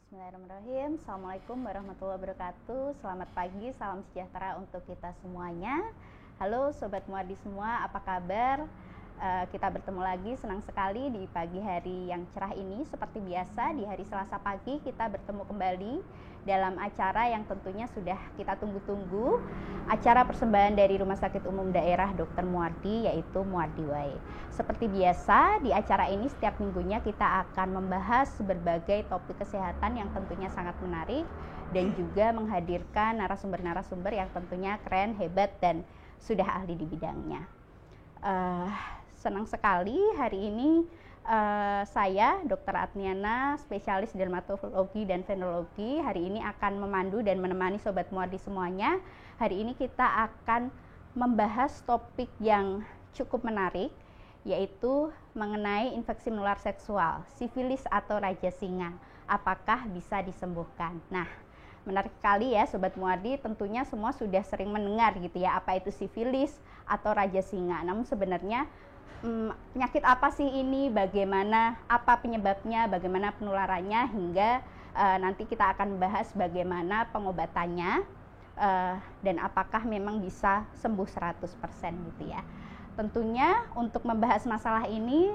Bismillahirrahmanirrahim. Assalamualaikum warahmatullahi wabarakatuh. Selamat pagi, salam sejahtera untuk kita semuanya. Halo Sobat Muardi semua, apa kabar? Kita bertemu lagi, senang sekali di pagi hari yang cerah ini. Seperti biasa, di hari Selasa pagi kita bertemu kembali dalam acara yang tentunya sudah kita tunggu-tunggu. Acara persembahan dari Rumah Sakit Umum Daerah Dr. Muardi, yaitu Muardi Wae. Seperti biasa, di acara ini setiap minggunya kita akan membahas berbagai topik kesehatan yang tentunya sangat menarik dan juga menghadirkan narasumber-narasumber yang tentunya keren, hebat, dan sudah ahli di bidangnya. Senang sekali hari ini saya Dr. Adniana, spesialis dermatologi dan venerologi, hari ini akan memandu dan menemani Sobat Muardi semuanya. Hari ini kita akan membahas topik yang cukup menarik, yaitu mengenai infeksi menular seksual, sifilis atau raja singa. Apakah bisa disembuhkan? Nah, menarik sekali ya Sobat Muardi, tentunya semua sudah sering mendengar gitu ya, apa itu sifilis atau raja singa. Namun sebenarnya penyakit apa sih ini, bagaimana, apa penyebabnya, bagaimana penularannya, hingga nanti kita akan bahas bagaimana pengobatannya dan apakah memang bisa sembuh 100% gitu ya. Tentunya untuk membahas masalah ini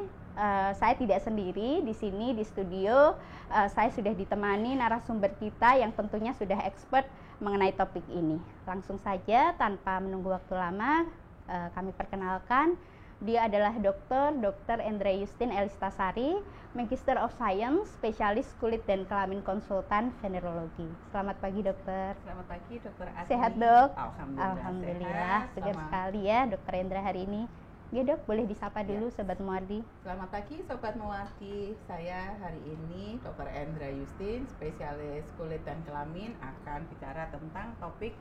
saya tidak sendiri di sini di studio. Saya sudah ditemani narasumber kita yang tentunya sudah expert mengenai topik ini. Langsung saja tanpa menunggu waktu lama, kami perkenalkan. Dia adalah Dr. Endra Yustin Elistasari, Magister of Science, spesialis kulit dan kelamin konsultan venerologi. Selamat pagi dokter. Selamat pagi Dr. Adni. Sehat dok? Alhamdulillah segar sekali ya Dr. Endra hari ini. Ya dok, boleh disapa dulu Sobat Muardi. Selamat pagi Sobat Muardi. Saya hari ini Dr. Endra Yustin, spesialis kulit dan kelamin, akan bicara tentang topik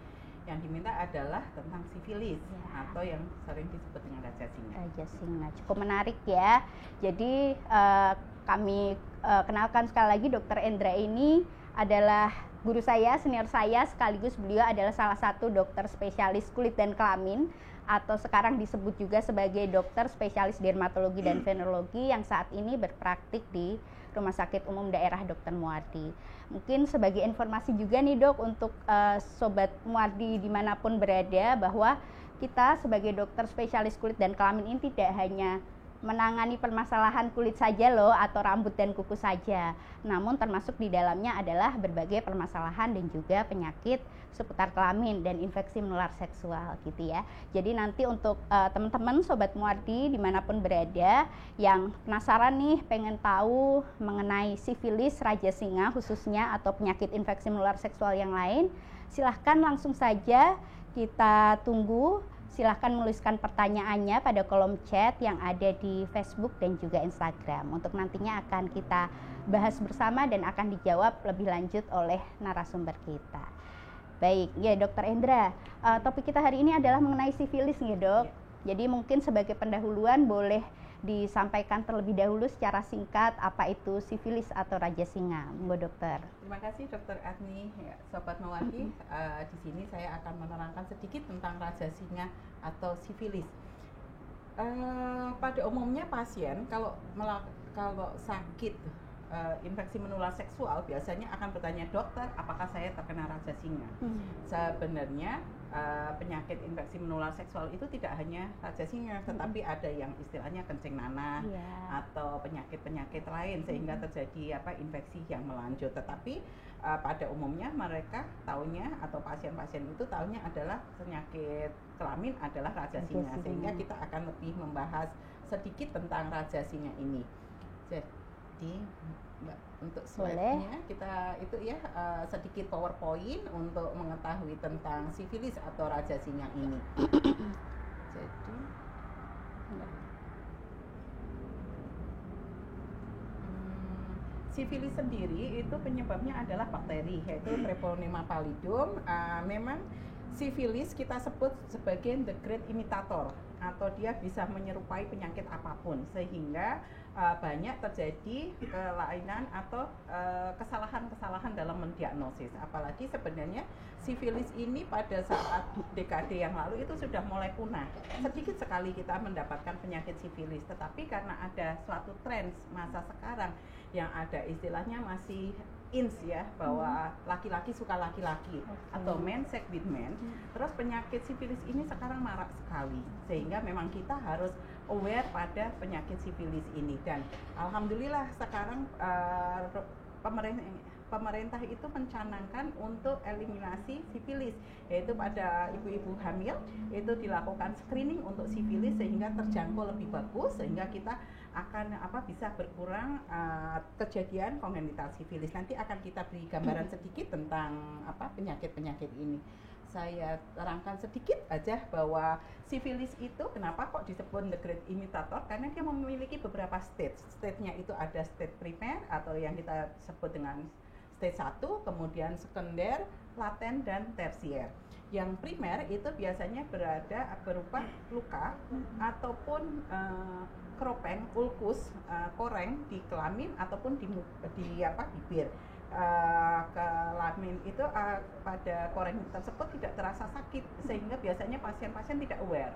yang diminta adalah tentang sifilis atau yang sering disebut dengan raja singa. Raja singa, cukup menarik ya. Jadi kami kenalkan sekali lagi, Dr. Endra ini adalah guru saya, senior saya, sekaligus beliau adalah salah satu dokter spesialis kulit dan kelamin, atau sekarang disebut juga sebagai dokter spesialis dermatologi dan venerologi yang saat ini berpraktik di Rumah Sakit Umum Daerah Dr. Muardi. Mungkin sebagai informasi juga nih dok, untuk Sobat Muardi dimanapun berada, bahwa kita sebagai dokter spesialis kulit dan kelamin ini tidak hanya menangani permasalahan kulit saja loh, atau rambut dan kuku saja. Namun termasuk di dalamnya adalah berbagai permasalahan dan juga penyakit seputar kelamin dan infeksi menular seksual gitu ya. Jadi nanti untuk teman-teman Sobat Muardi dimanapun berada yang penasaran nih, pengen tahu mengenai sifilis, raja singa khususnya, atau penyakit infeksi menular seksual yang lain, silahkan langsung saja kita tunggu. Silahkan menuliskan pertanyaannya pada kolom chat yang ada di Facebook dan juga Instagram. Untuk nantinya akan kita bahas bersama dan akan dijawab lebih lanjut oleh narasumber kita. Baik, ya Dokter Endra, topik kita hari ini adalah mengenai sifilis nih dok. Jadi mungkin sebagai pendahuluan boleh disampaikan terlebih dahulu secara singkat apa itu sifilis atau raja singa, Mbak Dokter. Terima kasih Dokter Adni. Ya, Sobat Muardi, di sini saya akan menerangkan sedikit tentang raja singa atau sifilis. Pada umumnya pasien kalau sakit infeksi menular seksual biasanya akan bertanya, dokter, apakah saya terkena raja singa? Sebenarnya penyakit infeksi menular seksual itu tidak hanya raja singa, tetapi ada yang istilahnya kencing nanah atau penyakit-penyakit lain sehingga terjadi infeksi yang melanjut. Tetapi pada umumnya mereka taunya, atau pasien-pasien itu taunya adalah penyakit kelamin adalah raja singa, sehingga kita akan lebih membahas sedikit tentang raja singa ini. Jadi Mbak, untuk slide-nya kita itu ya sedikit PowerPoint untuk mengetahui tentang sifilis atau raja singa ini. Jadi sifilis sendiri itu penyebabnya adalah bakteri, yaitu Treponema pallidum. Memang sifilis kita sebut sebagai the great imitator, atau dia bisa menyerupai penyakit apapun, sehingga banyak terjadi kelainan atau kesalahan-kesalahan dalam mendiagnosis. Apalagi sebenarnya sifilis ini pada saat dekade yang lalu itu sudah mulai punah. Sedikit sekali kita mendapatkan penyakit sifilis, tetapi karena ada suatu tren masa sekarang yang ada istilahnya masih ins ya, bahwa laki-laki suka laki-laki atau men sex with men. Terus penyakit sifilis ini sekarang marak sekali, sehingga memang kita harus aware pada penyakit sifilis ini. Dan alhamdulillah sekarang pemerintah itu mencanangkan untuk eliminasi sifilis, yaitu pada ibu-ibu hamil itu dilakukan screening untuk sifilis sehingga terjangkau lebih bagus, sehingga kita akan bisa berkurang kejadian kongenital sifilis. Nanti akan kita beri gambaran sedikit tentang penyakit-penyakit ini. Saya terangkan sedikit aja bahwa sifilis itu kenapa kok disebut the great imitator, karena dia memiliki beberapa stage. Stage-nya itu ada stage primer atau yang kita sebut dengan stage 1, kemudian sekunder, laten, dan tersier. Yang primer itu biasanya berupa luka ataupun keropeng, ulkus, koreng di kelamin ataupun di bibir. Kelamin itu pada koreng tersebut tidak terasa sakit, sehingga biasanya pasien-pasien tidak aware.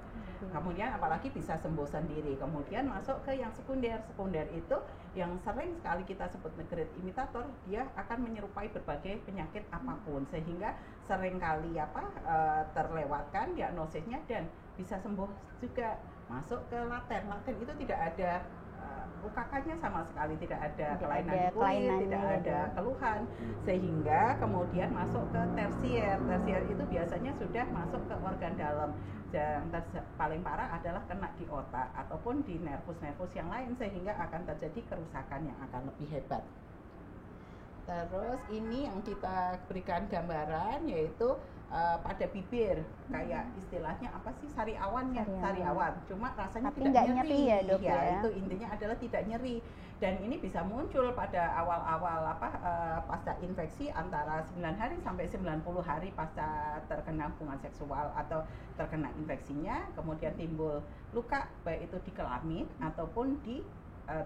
Kemudian apalagi bisa sembuh sendiri. Kemudian masuk ke yang sekunder. Sekunder itu yang sering sekali kita sebut great imitator, dia akan menyerupai berbagai penyakit apapun, sehingga sering kali terlewatkan diagnosisnya dan bisa sembuh juga. Masuk ke laten. Laten itu tidak ada UKK-nya sama sekali, tidak ada kelainan di kulit, tidak ada keluhan, sehingga kemudian masuk ke tersier. Tersier itu biasanya sudah masuk ke organ dalam. Yang paling parah adalah kena di otak ataupun di nervus-nervus yang lain, sehingga akan terjadi kerusakan yang akan lebih hebat. Terus ini yang kita berikan gambaran yaitu pada bibir, kayak istilahnya apa sih, sariawannya, sariawan. Cuma rasanya tapi tidak nyeri ya, Dok, ya. Itu intinya adalah tidak nyeri. Dan ini bisa muncul pada awal-awal pasca infeksi antara 9 hari sampai 90 hari pasca terkena hubungan seksual atau terkena infeksinya, kemudian timbul luka baik itu di kelamin ataupun di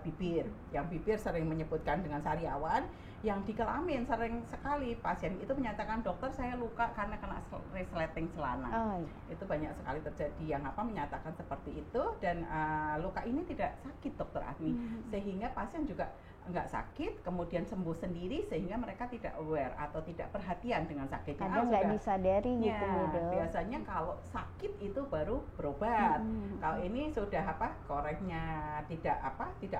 bibir. Yang bibir sering menyebutkan dengan sariawan, yang di kelamin sering sekali pasien itu menyatakan, dokter saya luka karena kena resleting celana. Itu banyak sekali terjadi yang menyatakan seperti itu, dan luka ini tidak sakit, dokter Agni, sehingga pasien juga nggak sakit, kemudian sembuh sendiri, sehingga mereka tidak aware atau tidak perhatian dengan sakitnya. Kadang nggak disadari gitu, Dok. Biasanya kalau sakit itu baru berobat. Kalau ini sudah korengnya tidak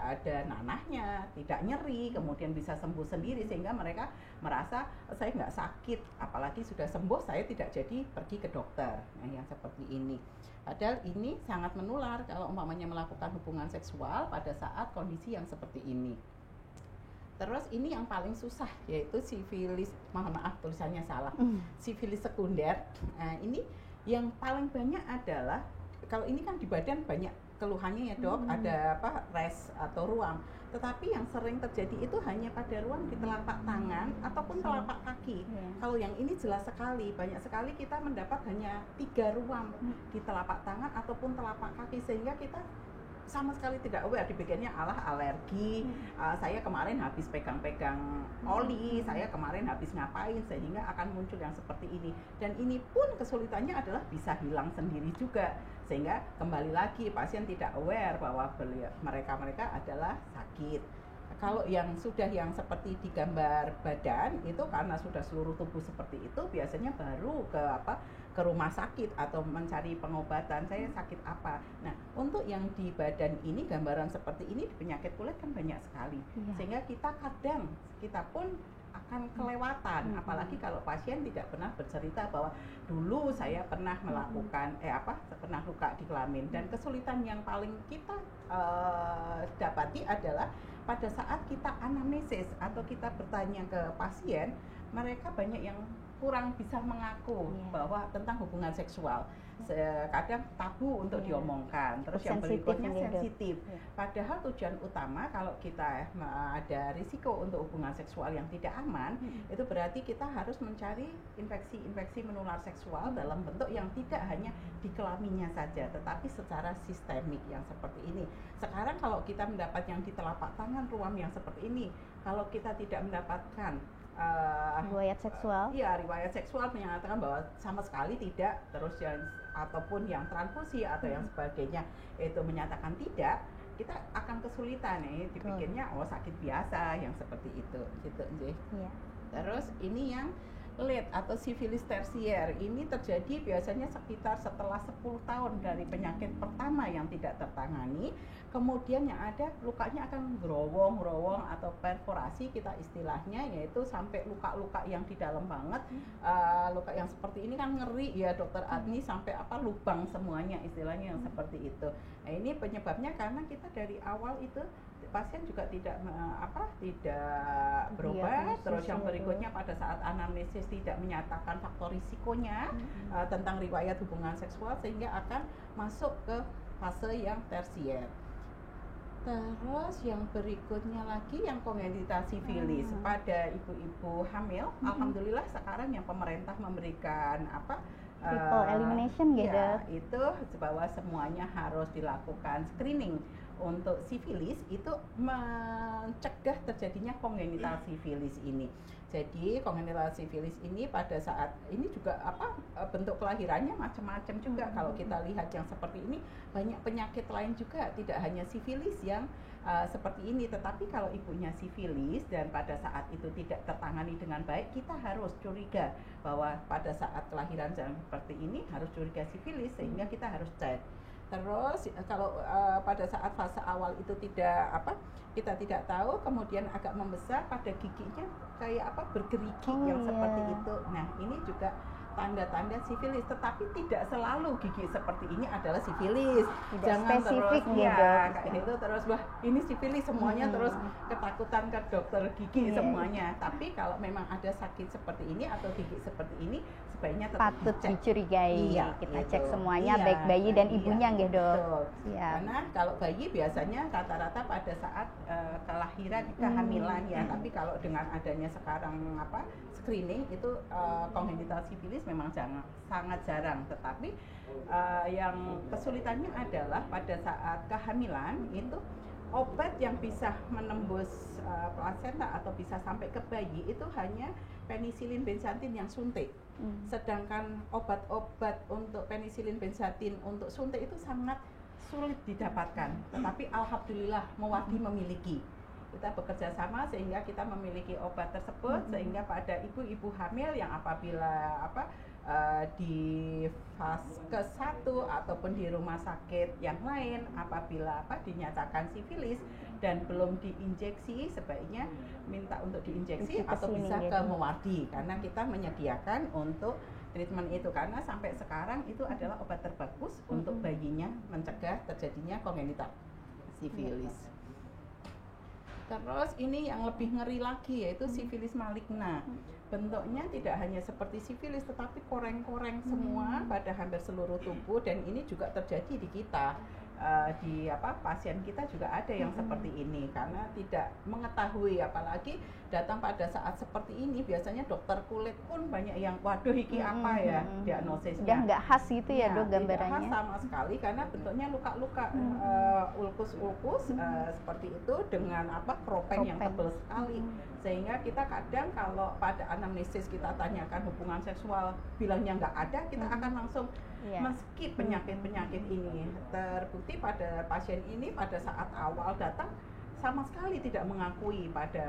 ada nanahnya, tidak nyeri, kemudian bisa sembuh sendiri, sehingga mereka merasa saya nggak sakit, apalagi sudah sembuh saya tidak jadi pergi ke dokter. Nah, yang seperti ini. Padahal ini sangat menular kalau umpamanya melakukan hubungan seksual pada saat kondisi yang seperti ini. Terus ini yang paling susah, yaitu sifilis, mohon maaf tulisannya salah, sifilis sekunder. Nah, ini yang paling banyak adalah, kalau ini kan di badan banyak keluhannya ya, Dok, ada res atau ruam. Tetapi yang sering terjadi itu hanya pada ruam di telapak tangan ataupun telapak kaki. Kalau yang ini jelas sekali, banyak sekali kita mendapat hanya 3 ruam di telapak tangan ataupun telapak kaki, sehingga kita sama sekali tidak aware, dipikirnya alergi, saya kemarin habis pegang-pegang oli, saya kemarin habis ngapain, sehingga akan muncul yang seperti ini. Dan ini pun kesulitannya adalah bisa hilang sendiri juga, sehingga kembali lagi pasien tidak aware bahwa mereka adalah sakit. Kalau yang sudah yang seperti di gambar badan itu, karena sudah seluruh tubuh seperti itu, biasanya baru ke rumah sakit atau mencari pengobatan, saya sakit apa. Nah, untuk yang di badan ini, gambaran seperti ini di penyakit kulit kan banyak sekali, sehingga kita pun akan kelewatan, apalagi kalau pasien tidak pernah bercerita bahwa dulu saya pernah melakukan pernah luka di kelamin. Dan kesulitan yang paling kita dapati adalah pada saat kita anamnesis atau kita bertanya ke pasien, mereka banyak yang kurang bisa mengaku bahwa tentang hubungan seksual. Kadang tabu untuk diomongkan. Terus yang berikutnya sensitif. Padahal tujuan utama kalau kita ada risiko untuk hubungan seksual yang tidak aman, itu berarti kita harus mencari infeksi menular seksual dalam bentuk yang tidak hanya di kelaminnya saja, tetapi secara sistemik yang seperti ini. Sekarang kalau kita mendapat yang di telapak tangan, ruam yang seperti ini, kalau kita tidak mendapatkan riwayat seksual, riwayat seksual menyatakan bahwa sama sekali tidak, terus ataupun yang transfusi atau yang sebagainya itu menyatakan tidak, kita akan kesulitan ya, dipikirnya oh sakit biasa yang seperti itu gitu Nggih. Iya. Terus ini yang lead atau sifilis tersier, ini terjadi biasanya sekitar setelah 10 tahun dari penyakit pertama yang tidak tertangani, kemudian yang ada lukanya akan growong atau perforasi kita istilahnya, yaitu sampai luka-luka yang di dalam banget. Luka yang seperti ini kan ngeri ya Dokter Adni, sampai lubang semuanya istilahnya yang seperti itu. Nah, ini penyebabnya karena kita dari awal itu pasien juga tidak berobat, terus yang berikutnya pada saat anamnesis tidak menyatakan faktor risikonya tentang riwayat hubungan seksual, sehingga akan masuk ke fase yang tersier. Terus yang berikutnya lagi yang kongenital sifilis pada ibu-ibu hamil. Alhamdulillah sekarang yang pemerintah memberikan triple elimination gitu. Ya, itu bahwa semuanya harus dilakukan screening untuk sifilis, itu mencegah terjadinya kongenital sifilis ini. Jadi kongenital sifilis ini pada saat ini juga bentuk kelahirannya macam-macam juga. Kalau kita lihat yang seperti ini, banyak penyakit lain juga, tidak hanya sifilis yang seperti ini. Tetapi kalau ibunya sifilis dan pada saat itu tidak tertangani dengan baik, kita harus curiga bahwa pada saat kelahiran seperti ini harus curiga sifilis, sehingga kita harus cek. Terus kalau pada saat fase awal itu kita tidak tahu, kemudian agak membesar pada giginya kayak bergerigi yang seperti itu. Nah, ini juga tanda-tanda sifilis, tetapi tidak selalu gigi seperti ini adalah sifilis. Tidak Jangan spesifik terus kayak itu terus wah ini sifilis semuanya, terus ketakutan ke dokter gigi semuanya. Tapi kalau memang ada sakit seperti ini atau gigi seperti ini, sebaiknya tetap patut dicek. dicurigai. Kita gitu. cek semuanya baik bayi dan ibunya nggih, Dok. Karena kalau bayi biasanya rata-rata pada saat kelahiran kehamilan ya. Tapi kalau dengan adanya sekarang screening itu kongenital sifilis memang sangat jarang. Tetapi yang kesulitannya adalah pada saat kehamilan itu obat yang bisa menembus plasenta atau bisa sampai ke bayi itu hanya penisilin benzatin yang suntik. Sedangkan obat-obat untuk penisilin benzatin untuk suntik itu sangat sulit didapatkan. Tetapi alhamdulillah Muwardi memiliki. Kita bekerja sama sehingga kita memiliki obat tersebut, sehingga pada ibu-ibu hamil yang apabila di fase ke-1 ataupun di rumah sakit yang lain apabila dinyatakan sifilis dan belum diinjeksi, sebaiknya minta untuk diinjeksi atau bisa ke Muwardi, karena kita menyediakan untuk treatment itu, karena sampai sekarang itu adalah obat terbagus untuk bayinya mencegah terjadinya kongenital sifilis. Terus ini yang lebih ngeri lagi, yaitu sifilis maligna. Bentuknya tidak hanya seperti sifilis, tetapi koreng-koreng semua pada hampir seluruh tubuh, dan ini juga terjadi di kita. Di pasien kita juga ada yang seperti ini, karena tidak mengetahui, apalagi datang pada saat seperti ini. Biasanya dokter kulit pun banyak yang waduh iki apa ya diagnosisnya. Udah nggak khas gitu ya Dok gambarannya. Tidak khas sama sekali, karena bentuknya luka-luka ulkus-ulkus seperti itu dengan kropeng yang tebal sekali. Sehingga kita kadang kalau pada anamnesis kita tanyakan hubungan seksual, bilangnya nggak ada, kita akan langsung men-skip penyakit-penyakit ini. Terbukti pada pasien ini pada saat awal datang sama sekali tidak mengakui pada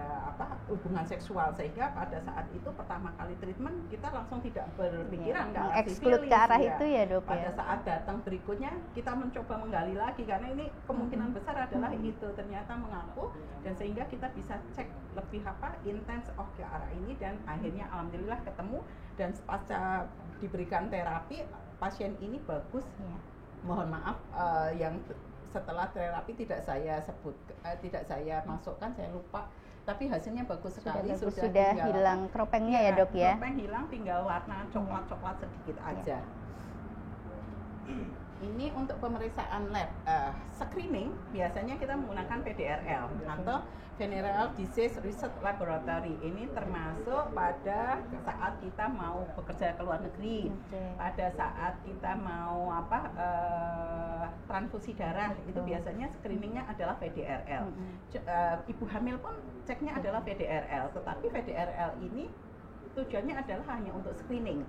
hubungan seksual, sehingga pada saat itu pertama kali treatment kita langsung tidak berpikiran exclude ke arah itu ya Dok. Pada saat datang berikutnya kita mencoba menggali lagi, karena ini kemungkinan besar adalah itu ternyata mengaku, dan sehingga kita bisa cek lebih intens ke arah ini, dan akhirnya alhamdulillah ketemu, dan pasca diberikan terapi pasien ini bagus. Mohon maaf yang setelah terapi tidak saya masukkan, saya lupa, tapi hasilnya bagus sekali. Sudah hilang kropengnya ya Dok ya. Kropeng hilang, tinggal warna coklat-coklat sedikit aja. Ini untuk pemeriksaan lab. Screening biasanya kita menggunakan PDRL atau Venereal Disease Research Laboratory. Ini termasuk pada saat kita mau bekerja ke luar negeri, pada saat kita mau transfusi darah, itu biasanya screeningnya adalah VDRL. Ibu hamil pun ceknya adalah VDRL, tetapi VDRL ini tujuannya adalah hanya untuk screening.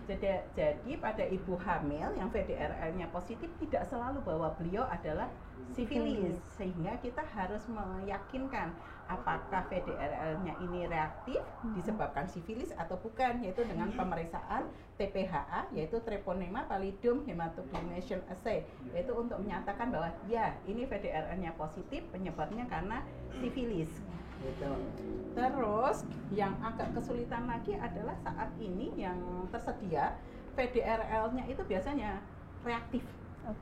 Jadi pada ibu hamil yang VDRL-nya positif tidak selalu bahwa beliau adalah sifilis, sehingga kita harus meyakinkan apakah VDRL-nya ini reaktif disebabkan sifilis atau bukan, yaitu dengan pemeriksaan TPHA, yaitu Treponema Pallidum Hematoclination Assay, yaitu untuk menyatakan bahwa ya ini VDRL-nya positif, penyebabnya karena sifilis gitu. Terus yang agak kesulitan lagi adalah saat ini yang tersedia VDRL-nya itu biasanya reaktif.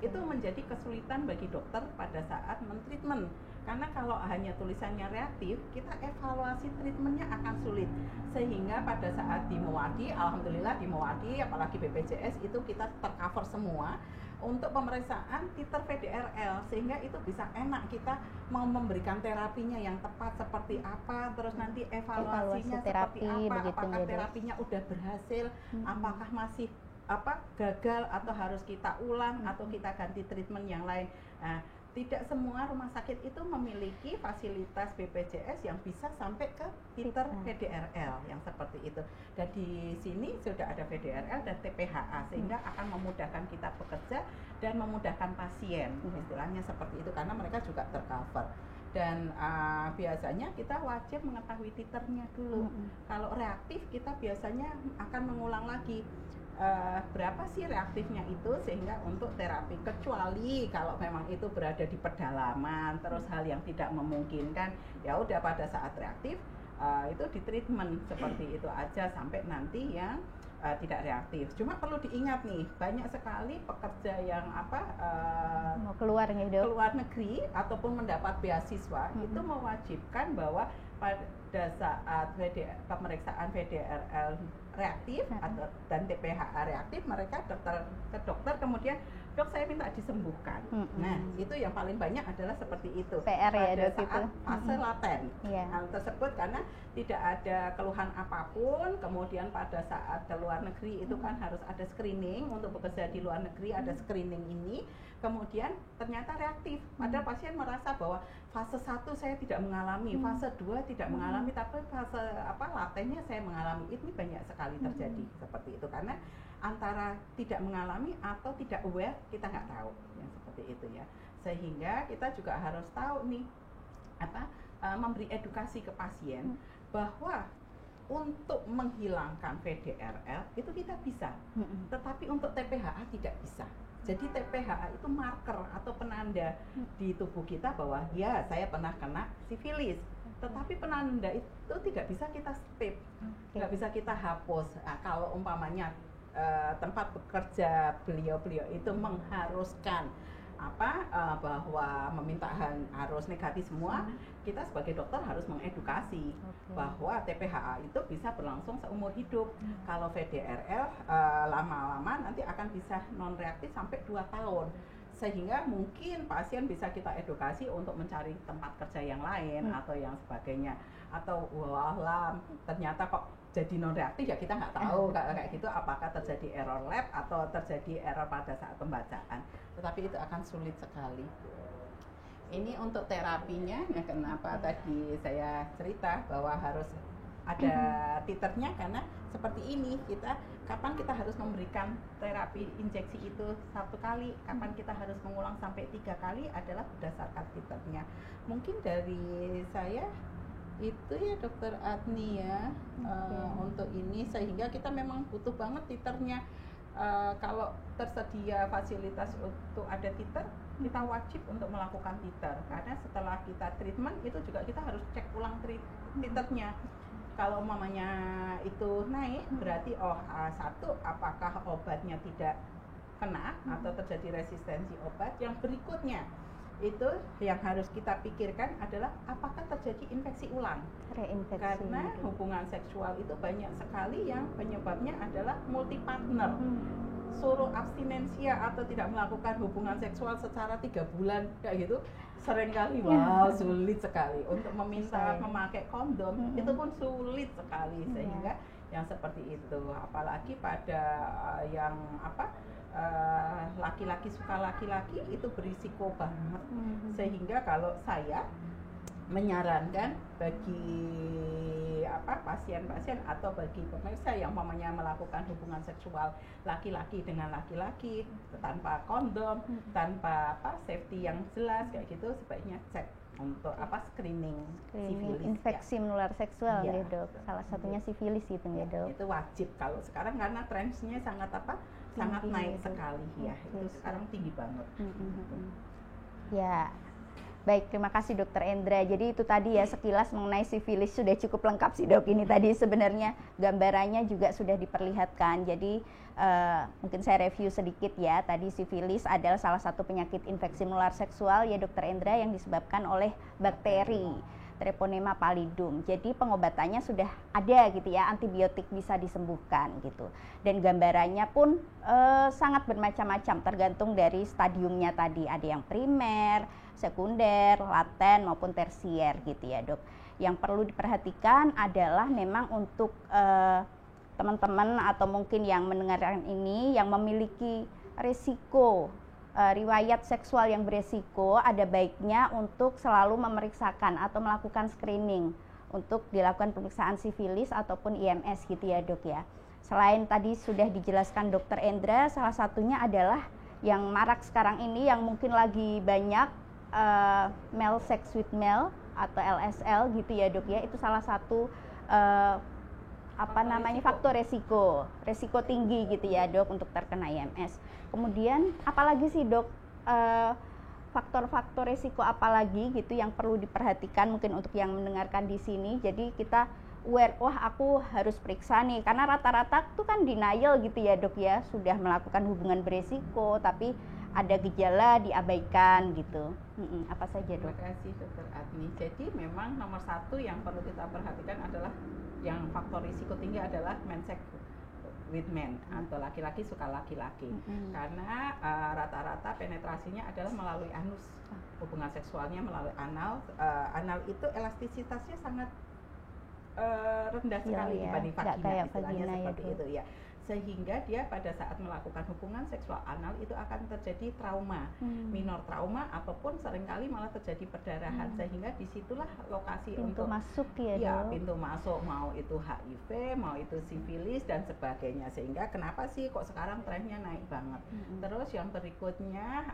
Itu menjadi kesulitan bagi dokter pada saat mentreatment, karena kalau hanya tulisannya reaktif, kita evaluasi treatmentnya akan sulit, sehingga pada saat di Mowadi, alhamdulillah di Mowadi apalagi BPJS itu kita tercover semua untuk pemeriksaan titer VDRL, sehingga itu bisa enak kita mau memberikan terapinya yang tepat seperti apa, terus nanti evaluasinya seperti apa, apakah terapinya udah berhasil, apakah masih gagal atau harus kita ulang atau kita ganti treatment yang lain. Nah, tidak semua rumah sakit itu memiliki fasilitas BPJS yang bisa sampai ke titer VDRL yang seperti itu. Dan di sini sudah ada VDRL dan TPHA, sehingga akan memudahkan kita bekerja dan memudahkan pasien, istilahnya seperti itu, karena mereka juga tercover. Dan biasanya kita wajib mengetahui titernya dulu. Kalau reaktif kita biasanya akan mengulang lagi berapa sih reaktifnya itu, sehingga untuk terapi, kecuali kalau memang itu berada di pedalaman, terus hal yang tidak memungkinkan, ya udah pada saat reaktif itu di treatment seperti itu aja sampai nanti yang tidak reaktif. Cuma perlu diingat nih, banyak sekali pekerja yang mau keluar keluar negeri ataupun mendapat beasiswa itu mewajibkan bahwa pada saat pemeriksaan VDRL reaktif dan TPHA reaktif, mereka ke dokter kemudian, dok saya minta disembuhkan. Nah itu yang paling banyak adalah seperti itu PR pada ya dok, saat itu fase laten. Hal tersebut karena tidak ada keluhan apapun, kemudian pada saat ke luar negeri itu kan harus ada screening untuk bekerja di luar negeri, ada screening ini, kemudian ternyata reaktif, padahal pasien merasa bahwa fase 1 saya tidak mengalami, fase 2 tidak mengalami, tapi fase latennya saya mengalami. Ini banyak sekali terjadi seperti itu, karena antara tidak mengalami atau tidak aware, kita nggak tahu yang seperti itu ya. Sehingga kita juga harus tahu nih memberi edukasi ke pasien bahwa untuk menghilangkan VDRL itu kita bisa, tetapi untuk TPHA tidak bisa. Jadi TPHA itu marker atau penanda di tubuh kita bahwa ya saya pernah kena sifilis. Tetapi penanda itu tidak bisa kita skip, nggak bisa kita hapus. Nah, kalau umpamanya tempat bekerja beliau itu mengharuskan bahwa meminta harus negatif semua, kita sebagai dokter harus mengedukasi bahwa TPHA itu bisa berlangsung seumur hidup. Kalau VDRL lama-lama nanti akan bisa non reaktif sampai 2 tahun. Sehingga mungkin pasien bisa kita edukasi untuk mencari tempat kerja yang lain atau yang sebagainya. Atau ternyata kok jadi non reaktif, ya kita nggak tahu kayak gitu, apakah terjadi error lab atau terjadi error pada saat pembacaan. Tetapi itu akan sulit sekali. Ini untuk terapinya, nah kenapa tadi saya cerita bahwa harus ada titernya, karena seperti ini kapan kita harus memberikan terapi injeksi itu 1 kali, kapan kita harus mengulang sampai 3 kali adalah berdasarkan titernya. Mungkin dari saya itu ya Dokter Adni ya, untuk ini, sehingga kita memang butuh banget titernya. Kalau tersedia fasilitas untuk ada titer, kita wajib untuk melakukan titer, karena setelah kita treatment itu juga kita harus cek ulang titernya. Kalau umpamanya itu naik, berarti satu, apakah obatnya tidak kena atau terjadi resistensi obat. Yang berikutnya itu yang harus kita pikirkan adalah apakah terjadi infeksi ulang. Karena hubungan seksual itu banyak sekali yang penyebabnya adalah multi partner. Suruh abstinensia atau tidak melakukan hubungan seksual secara 3 bulan kayak gitu, seringkali sulit sekali. Untuk meminta memakai kondom itu pun sulit sekali, sehingga yang seperti itu, apalagi pada yang laki-laki suka laki-laki, itu berisiko banget. Sehingga kalau saya menyarankan bagi pasien-pasien atau bagi pemirsa yang umpamanya melakukan hubungan seksual laki-laki dengan laki-laki tanpa kondom, tanpa safety yang jelas kayak gitu, sebaiknya cek untuk screening sifilis, infeksi menular seksual ya, ya dok. Salah satunya sifilis gitu ya dok. Itu wajib kalau sekarang karena trennya sangat sangat naik sekali ya. Itu sekarang tinggi banget. Ya. Baik, terima kasih Dokter Endra. Jadi itu tadi ya sekilas mengenai sifilis, sudah cukup lengkap sih dok. Ini tadi sebenarnya gambarannya juga sudah diperlihatkan. Jadi mungkin saya review sedikit ya. Tadi sifilis adalah salah satu penyakit infeksi menular seksual ya Dokter Endra yang disebabkan oleh bakteri Treponema pallidum. Jadi pengobatannya sudah ada gitu ya, antibiotik bisa disembuhkan gitu. Dan gambarannya pun sangat bermacam-macam tergantung dari stadiumnya tadi. Ada yang primer, sekunder, laten maupun tersier gitu ya dok. Yang perlu diperhatikan adalah memang untuk teman-teman atau mungkin yang mendengarkan ini yang memiliki risiko riwayat seksual yang beresiko, ada baiknya untuk selalu memeriksakan atau melakukan screening untuk dilakukan pemeriksaan sifilis ataupun IMS gitu ya dok ya. Selain tadi sudah dijelaskan Dokter Endra, salah satunya adalah yang marak sekarang ini yang mungkin lagi banyak male sex with male atau LSL gitu ya dok ya. Itu salah satu faktor resiko tinggi gitu ya dok untuk terkena IMS. Kemudian apalagi sih dok faktor-faktor resiko apalagi gitu yang perlu diperhatikan mungkin untuk yang mendengarkan di sini. Jadi kita aware, wah aku harus periksa nih karena rata-rata tuh kan denial gitu ya dok ya, sudah melakukan hubungan beresiko tapi ada gejala diabaikan gitu. Apa saja dok? Terima kasih Dokter Adni. Jadi memang nomor satu yang perlu kita perhatikan adalah yang faktor risiko tinggi adalah men sex with men atau laki-laki suka laki-laki. Karena rata-rata penetrasinya adalah melalui anus, hubungan seksualnya melalui anal. Anal itu elastisitasnya sangat rendah sekali dibanding vagina, istilahnya seperti itu ya. Sehingga dia pada saat melakukan hubungan seksual anal itu akan terjadi trauma, minor trauma ataupun seringkali malah terjadi perdarahan, sehingga disitulah lokasi pintu untuk masuk ya dok? Pintu masuk, mau itu HIV, mau itu sifilis dan sebagainya. Sehingga kenapa sih kok sekarang trennya naik banget. Terus yang berikutnya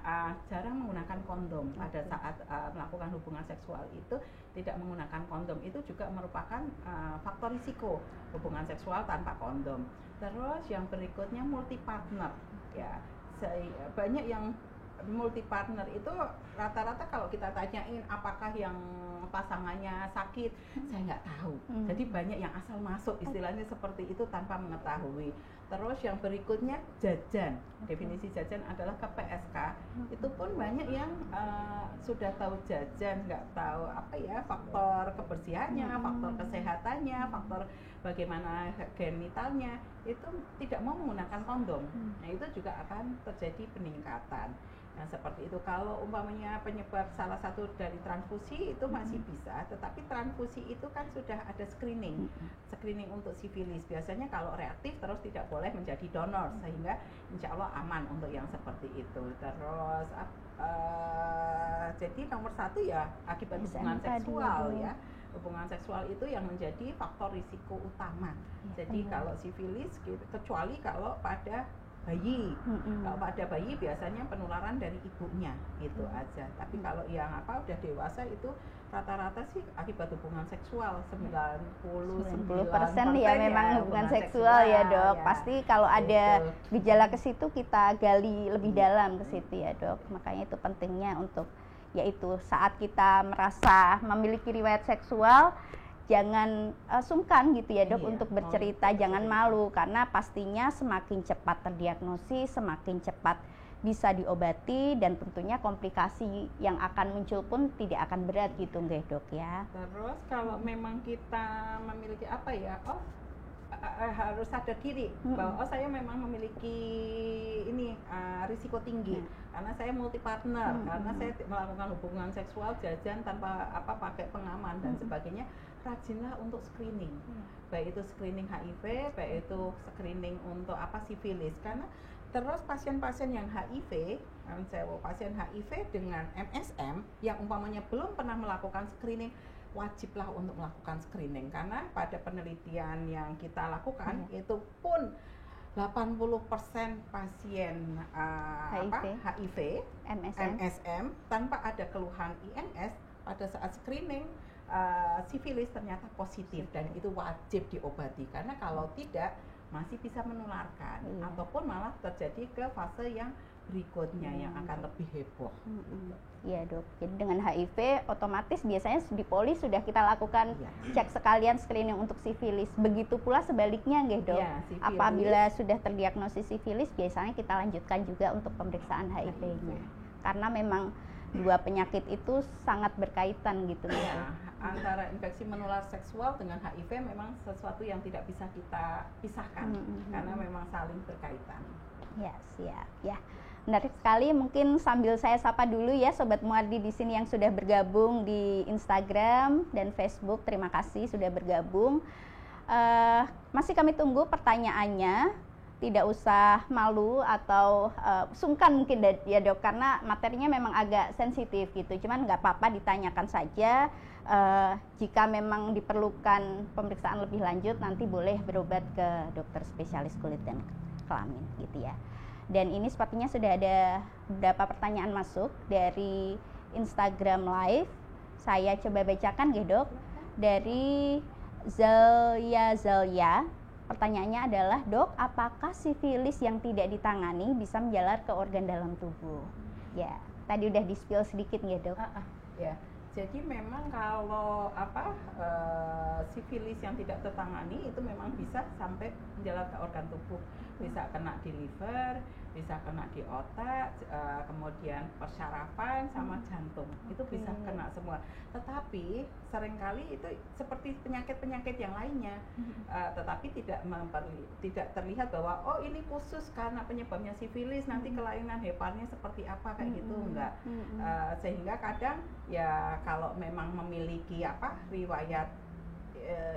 jarang menggunakan kondom pada saat melakukan hubungan seksual itu, tidak menggunakan kondom itu juga merupakan faktor risiko hubungan seksual tanpa kondom. Terus yang berikutnya multi partner ya, banyak yang multi partner itu rata-rata kalau kita tanyain apakah yang pasangannya sakit, saya nggak tahu. Jadi banyak yang asal masuk, istilahnya seperti itu tanpa mengetahui. Terus yang berikutnya jajan, definisi jajan adalah ke PSK. Itu pun banyak yang sudah tahu jajan, nggak tahu faktor kebersihannya, faktor kesehatannya, faktor bagaimana genitalnya, itu tidak mau menggunakan kondom. Nah itu juga akan terjadi peningkatan. Nah seperti itu. Kalau umpamanya penyebab salah satu dari transfusi itu masih bisa, tetapi transfusi itu kan sudah ada screening untuk sifilis. Biasanya kalau reaktif terus tidak boleh menjadi donor, sehingga insya Allah aman untuk yang seperti itu. Terus jadi nomor satu ya akibat hubungan seksual ya. Hubungan seksual itu yang menjadi faktor risiko utama. Jadi kalau sifilis, kecuali kalau pada bayi, kalau pada bayi biasanya penularan dari ibunya itu aja. Tapi kalau yang udah dewasa itu rata-rata sih akibat hubungan seksual 90% ya memang hubungan seksual ya dok. Ya. Pasti kalau ada gejala ke situ kita gali lebih dalam ke situ ya dok. Makanya itu pentingnya untuk yaitu saat kita merasa memiliki riwayat seksual, jangan sungkan gitu ya dok untuk bercerita, jangan malu, karena pastinya semakin cepat terdiagnosis, semakin cepat bisa diobati, dan tentunya komplikasi yang akan muncul pun tidak akan berat gitu nggak dok ya. Terus kalau memang kita memiliki harus sadar diri bahwa saya memang memiliki risiko tinggi karena saya multi partner, karena saya melakukan hubungan seksual jajan tanpa pakai pengaman dan sebagainya. Rajinlah untuk screening, baik itu screening HIV, baik itu screening untuk sifilis, karena Terus pasien-pasien yang HIV, pasien HIV dengan MSM yang umpamanya belum pernah melakukan screening, wajiblah untuk melakukan screening, karena pada penelitian yang kita lakukan itu pun 80% pasien HIV, MSM tanpa ada keluhan INS pada saat screening sifilis ternyata positif, dan itu wajib diobati, karena kalau tidak masih bisa menularkan ataupun malah terjadi ke fase yang berikutnya yang akan lebih heboh. Iya dok, jadi dengan HIV otomatis biasanya di poli sudah kita lakukan cek sekalian screening untuk sifilis. Begitu pula sebaliknya nggih dok, apabila sudah terdiagnosis sifilis biasanya kita lanjutkan juga untuk pemeriksaan HIV-nya, karena memang dua penyakit itu sangat berkaitan gitu ya. Antara infeksi menular seksual dengan HIV memang sesuatu yang tidak bisa kita pisahkan karena memang saling berkaitan. Ya, siap. Ya, menarik sekali. Mungkin sambil saya sapa dulu ya Sobat Muardi di sini yang sudah bergabung di Instagram dan Facebook. Terima kasih sudah bergabung. Masih kami tunggu pertanyaannya. Tidak usah malu atau sungkan mungkin ya dok, karena materinya memang agak sensitif gitu. Cuman nggak apa-apa, ditanyakan saja. Jika memang diperlukan pemeriksaan lebih lanjut, nanti boleh berobat ke dokter spesialis kulit dan kelamin gitu ya. Dan ini sepertinya sudah ada beberapa pertanyaan masuk dari Instagram Live. Saya coba bacakan ya dok. Dari Zelya. Pertanyaannya adalah, dok, apakah sifilis yang tidak ditangani bisa menjalar ke organ dalam tubuh? Ya, tadi udah di-spill sedikit nggak dok? Ya, jadi memang kalau sifilis yang tidak tertangani itu memang bisa sampai menjalar ke organ tubuh, bisa kena di liver, bisa kena di otak, kemudian persyarafan sama jantung, itu bisa kena semua. Tetapi seringkali itu seperti penyakit-penyakit yang lainnya, tetapi tidak terlihat bahwa oh ini khusus karena penyebabnya sifilis, nanti kelainan heparnya seperti apa kayak gitu, enggak. Sehingga kadang ya kalau memang memiliki riwayat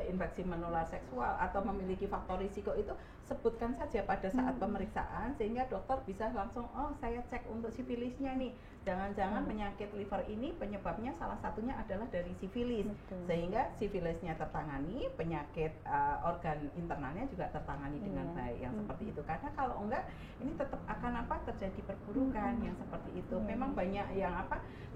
infeksi menular seksual atau memiliki faktor risiko itu sebutkan saja pada saat pemeriksaan, sehingga dokter bisa langsung saya cek untuk sifilisnya nih, jangan-jangan penyakit liver ini penyebabnya salah satunya adalah dari sifilis. Sehingga sifilisnya tertangani, penyakit organ internalnya juga tertangani dengan baik, yang seperti itu. Karena kalau enggak ini tetap akan terjadi perburukan yang seperti itu. Memang banyak yang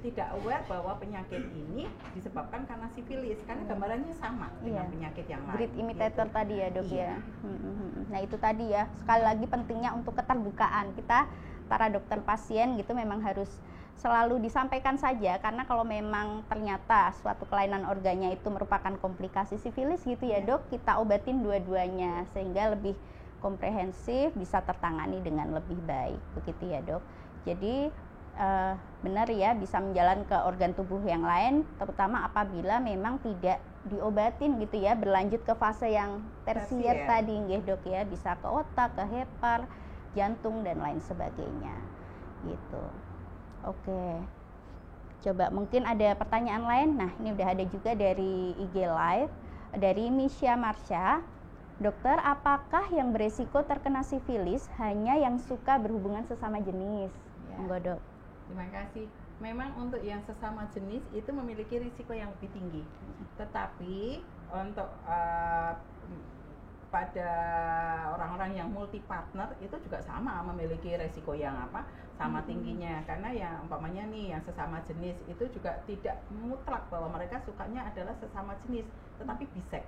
tidak aware bahwa penyakit ini disebabkan karena sifilis, karena gambarannya sama dengan penyakit yang lain. Breed imitator gitu. Tadi ya dok ya. Nah itu tadi ya, sekali lagi pentingnya untuk keterbukaan kita para dokter pasien gitu memang harus selalu disampaikan saja, karena kalau memang ternyata suatu kelainan organnya itu merupakan komplikasi sifilis gitu ya dok, kita obatin dua-duanya sehingga lebih komprehensif, bisa tertangani dengan lebih baik begitu ya dok. Jadi benar ya, bisa menjalan ke organ tubuh yang lain, terutama apabila memang tidak diobatin gitu ya, berlanjut ke fase yang tersier tadi nggih dok ya, bisa ke otak, ke hepar, jantung dan lain sebagainya gitu. Oke, coba mungkin ada pertanyaan lain. Nah ini udah ada juga dari IG Live, dari Misha Marsha. Dokter, apakah yang beresiko terkena sifilis hanya yang suka berhubungan sesama jenis? Monggo dok. Terima kasih. Memang untuk yang sesama jenis itu memiliki risiko yang lebih tinggi. Tetapi untuk pada orang-orang yang multi partner itu juga sama memiliki risiko yang sama tingginya, karena yang umpamanya nih yang sesama jenis itu juga tidak mutlak bahwa mereka sukanya adalah sesama jenis, tetapi bisek.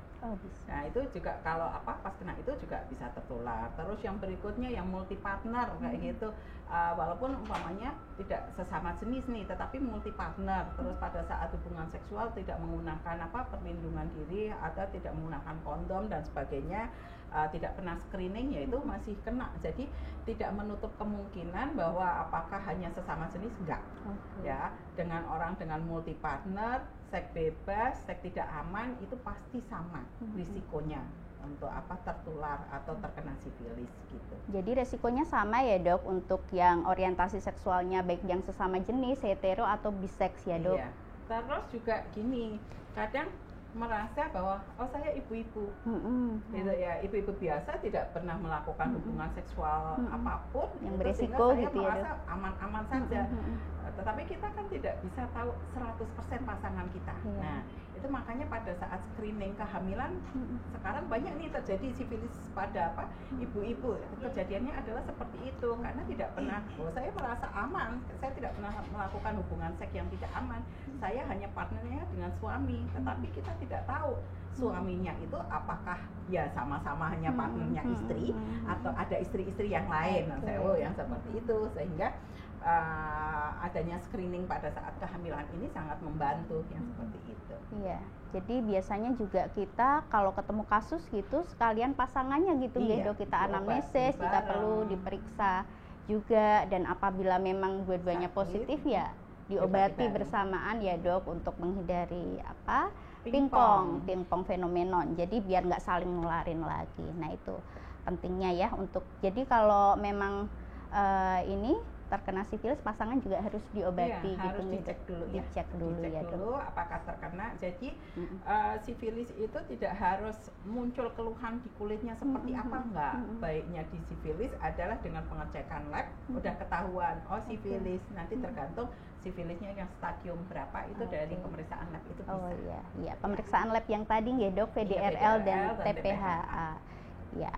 Nah itu juga kalau pas kena itu juga bisa tertular. Terus yang berikutnya yang multi partner kayak gitu, walaupun umpamanya tidak sesama jenis nih tetapi multi partner, terus pada saat hubungan seksual tidak menggunakan perlindungan diri atau tidak menggunakan kondom dan sebagainya, tidak pernah screening, yaitu masih kena. Jadi tidak menutup kemungkinan bahwa apakah hanya sesama jenis, enggak. Ya, dengan orang dengan multi partner, seks bebas, seks tidak aman, itu pasti sama risikonya untuk tertular atau terkena sifilis gitu. Jadi resikonya sama ya dok untuk yang orientasi seksualnya, baik yang sesama jenis, hetero atau biseks ya dok? Iya. Terus juga gini, kadang merasa bahwa oh saya ibu-ibu, gitu ya, ibu-ibu biasa tidak pernah melakukan hubungan seksual apapun yang itu, beresiko sehingga saya gitu ya, merasa aman-aman saja. Tetapi kita kan tidak bisa tahu 100% pasangan kita. Nah, itu makanya pada saat screening kehamilan sekarang banyak nih terjadi sifilis pada ibu-ibu. Kejadiannya adalah seperti itu karena tidak pernah, saya merasa aman, saya tidak pernah melakukan hubungan seks yang tidak aman. Saya hanya partnernya dengan suami, tetapi kita tidak tahu suaminya itu apakah ya sama-sama hanya partnernya istri atau ada istri-istri yang lain, yang seperti itu, sehingga adanya screening pada saat kehamilan ini sangat membantu yang seperti itu. Iya, jadi biasanya juga kita kalau ketemu kasus gitu sekalian pasangannya gitu Dok, kita anamnesis, kita perlu diperiksa juga, dan apabila memang dua-duanya positif ya diobati bersamaan ya Dok, untuk menghindari pingpong fenomenon. Jadi biar nggak saling nularin lagi. Nah itu pentingnya ya untuk, jadi kalau memang ini terkena sifilis, pasangan juga harus diobati gitu, harus dicek dulu ya dulu apakah terkena. Jadi sifilis itu tidak harus muncul keluhan di kulitnya seperti apa, enggak. Baiknya di sifilis adalah dengan pengecekan lab udah ketahuan oh sifilis, nanti tergantung sifilisnya yang stadium berapa itu dari pemeriksaan lab itu bisa. Oh iya, pemeriksaan lab yang tadi ya Dok, VDRL dan TPHA. Ya.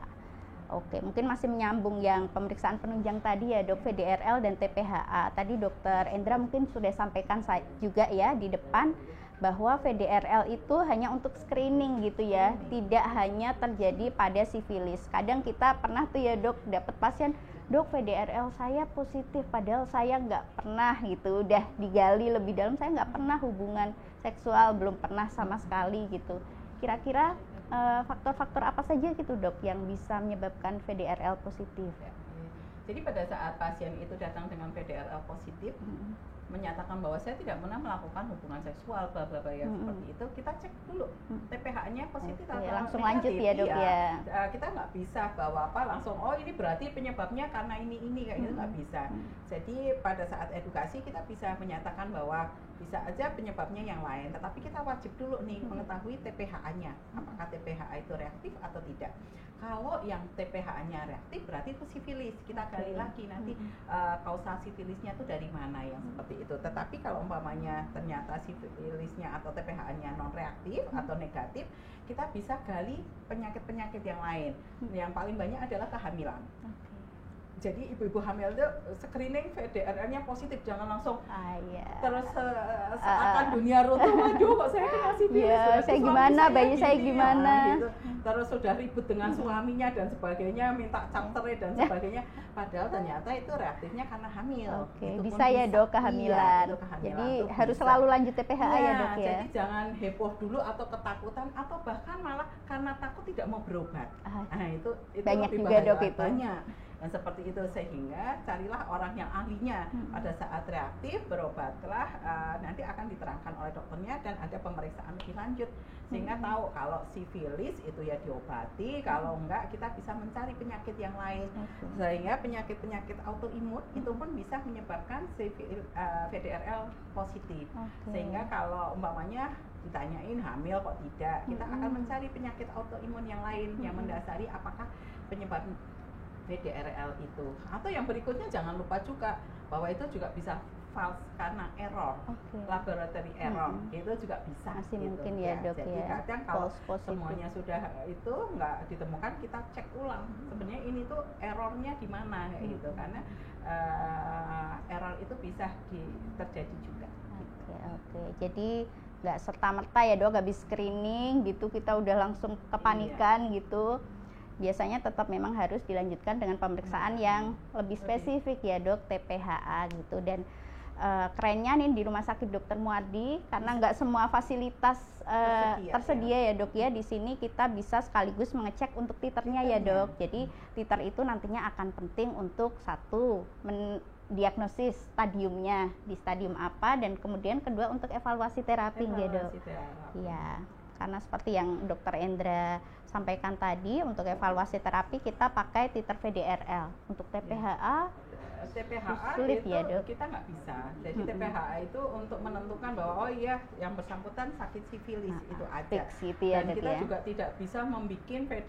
Oke, mungkin masih menyambung yang pemeriksaan penunjang tadi ya Dok, VDRL dan TPHA. Tadi Dokter Endra mungkin sudah sampaikan juga ya di depan bahwa VDRL itu hanya untuk screening gitu ya, tidak hanya terjadi pada sifilis. Kadang kita pernah tuh ya Dok dapat pasien, Dok VDRL saya positif padahal saya nggak pernah gitu, udah digali lebih dalam, saya nggak pernah hubungan seksual, belum pernah sama sekali gitu. Kira-kira faktor-faktor apa saja gitu Dok yang bisa menyebabkan VDRL positif? Jadi pada saat pasien itu datang dengan VDRL positif, menyatakan bahwa saya tidak pernah melakukan hubungan seksual seperti itu, kita cek dulu TPH-nya positif atau langsung negatif. Lanjut ya Dok ya. Kita nggak bisa bawa langsung oh ini berarti penyebabnya karena ini kayak gitu, nggak bisa. Jadi pada saat edukasi kita bisa menyatakan bahwa bisa aja penyebabnya yang lain, tetapi kita wajib dulu nih mengetahui TPH-nya, apakah TPH itu reaktif atau tidak. Kalau yang TPH-nya reaktif berarti itu sifilis, kita gali lagi nanti kausal sifilisnya itu dari mana yang seperti itu. Tetapi kalau umpamanya ternyata sifilisnya atau TPH-nya non reaktif atau negatif, kita bisa gali penyakit-penyakit yang lain. Yang paling banyak adalah kehamilan. Jadi ibu-ibu hamil itu screening VDRL-nya positif, jangan langsung terus seakan dunia runtuh, waduh kok saya kena sifilis, saya gimana, bayi saya gimana, gitu. Terus sudah ribut dengan suaminya dan sebagainya, minta charter dan sebagainya, padahal ternyata itu reaktifnya karena hamil. Bisa ya Dok kehamilan. Jadi harus selalu lanjut TPHA ya Dok ya. Jadi jangan heboh dulu atau ketakutan atau bahkan malah karena takut tidak mau berobat. Nah itu banyak lebih juga Dok itu. Banyak. Dan seperti itu, sehingga carilah orang yang ahlinya. Pada saat reaktif berobatlah, nanti akan diterangkan oleh dokternya dan ada pemeriksaan lebih lanjut sehingga tahu kalau sifilis itu ya diobati, kalau enggak kita bisa mencari penyakit yang lain. Sehingga penyakit-penyakit autoimun itu pun bisa menyebabkan VDRL positif. Sehingga kalau umpamanya ditanyain hamil kok tidak, kita akan mencari penyakit autoimun yang lain yang mendasari apakah penyebab VDRL itu. Atau yang berikutnya jangan lupa juga bahwa itu juga bisa false karena error, laboratory error, itu juga bisa. Masih gitu, mungkin ya Dok. Jadi kadang kalau semuanya sudah itu nggak ditemukan, kita cek ulang sebenarnya ini tuh errornya di mana kayak gitu, karena error itu bisa terjadi juga. Jadi nggak serta-merta ya Dok, habis screening gitu kita udah langsung kepanikan gitu. Biasanya tetap memang harus dilanjutkan dengan pemeriksaan yang lebih spesifik ya Dok, TPHA gitu. Dan kerennya nih di Rumah Sakit Dr. Muardi, karena nggak semua fasilitas tersedia ya Dok ya. Di sini kita bisa sekaligus mengecek untuk titernya ya Dok. Jadi titer itu nantinya akan penting untuk satu diagnosis stadiumnya, di stadium apa, dan kemudian kedua untuk evaluasi terapi ya Dok. Iya. Karena seperti yang Dokter Endra sampaikan tadi, untuk evaluasi terapi kita pakai titer VDRL. Untuk TPHA TPHA Sulit itu ya, Dok? kita nggak bisa. Jadi TPHA itu untuk menentukan bahwa oh iya yang bersangkutan sakit sifilis itu aja. Fix gitu ya, Dan Dok, kita ya? juga tidak bisa membuat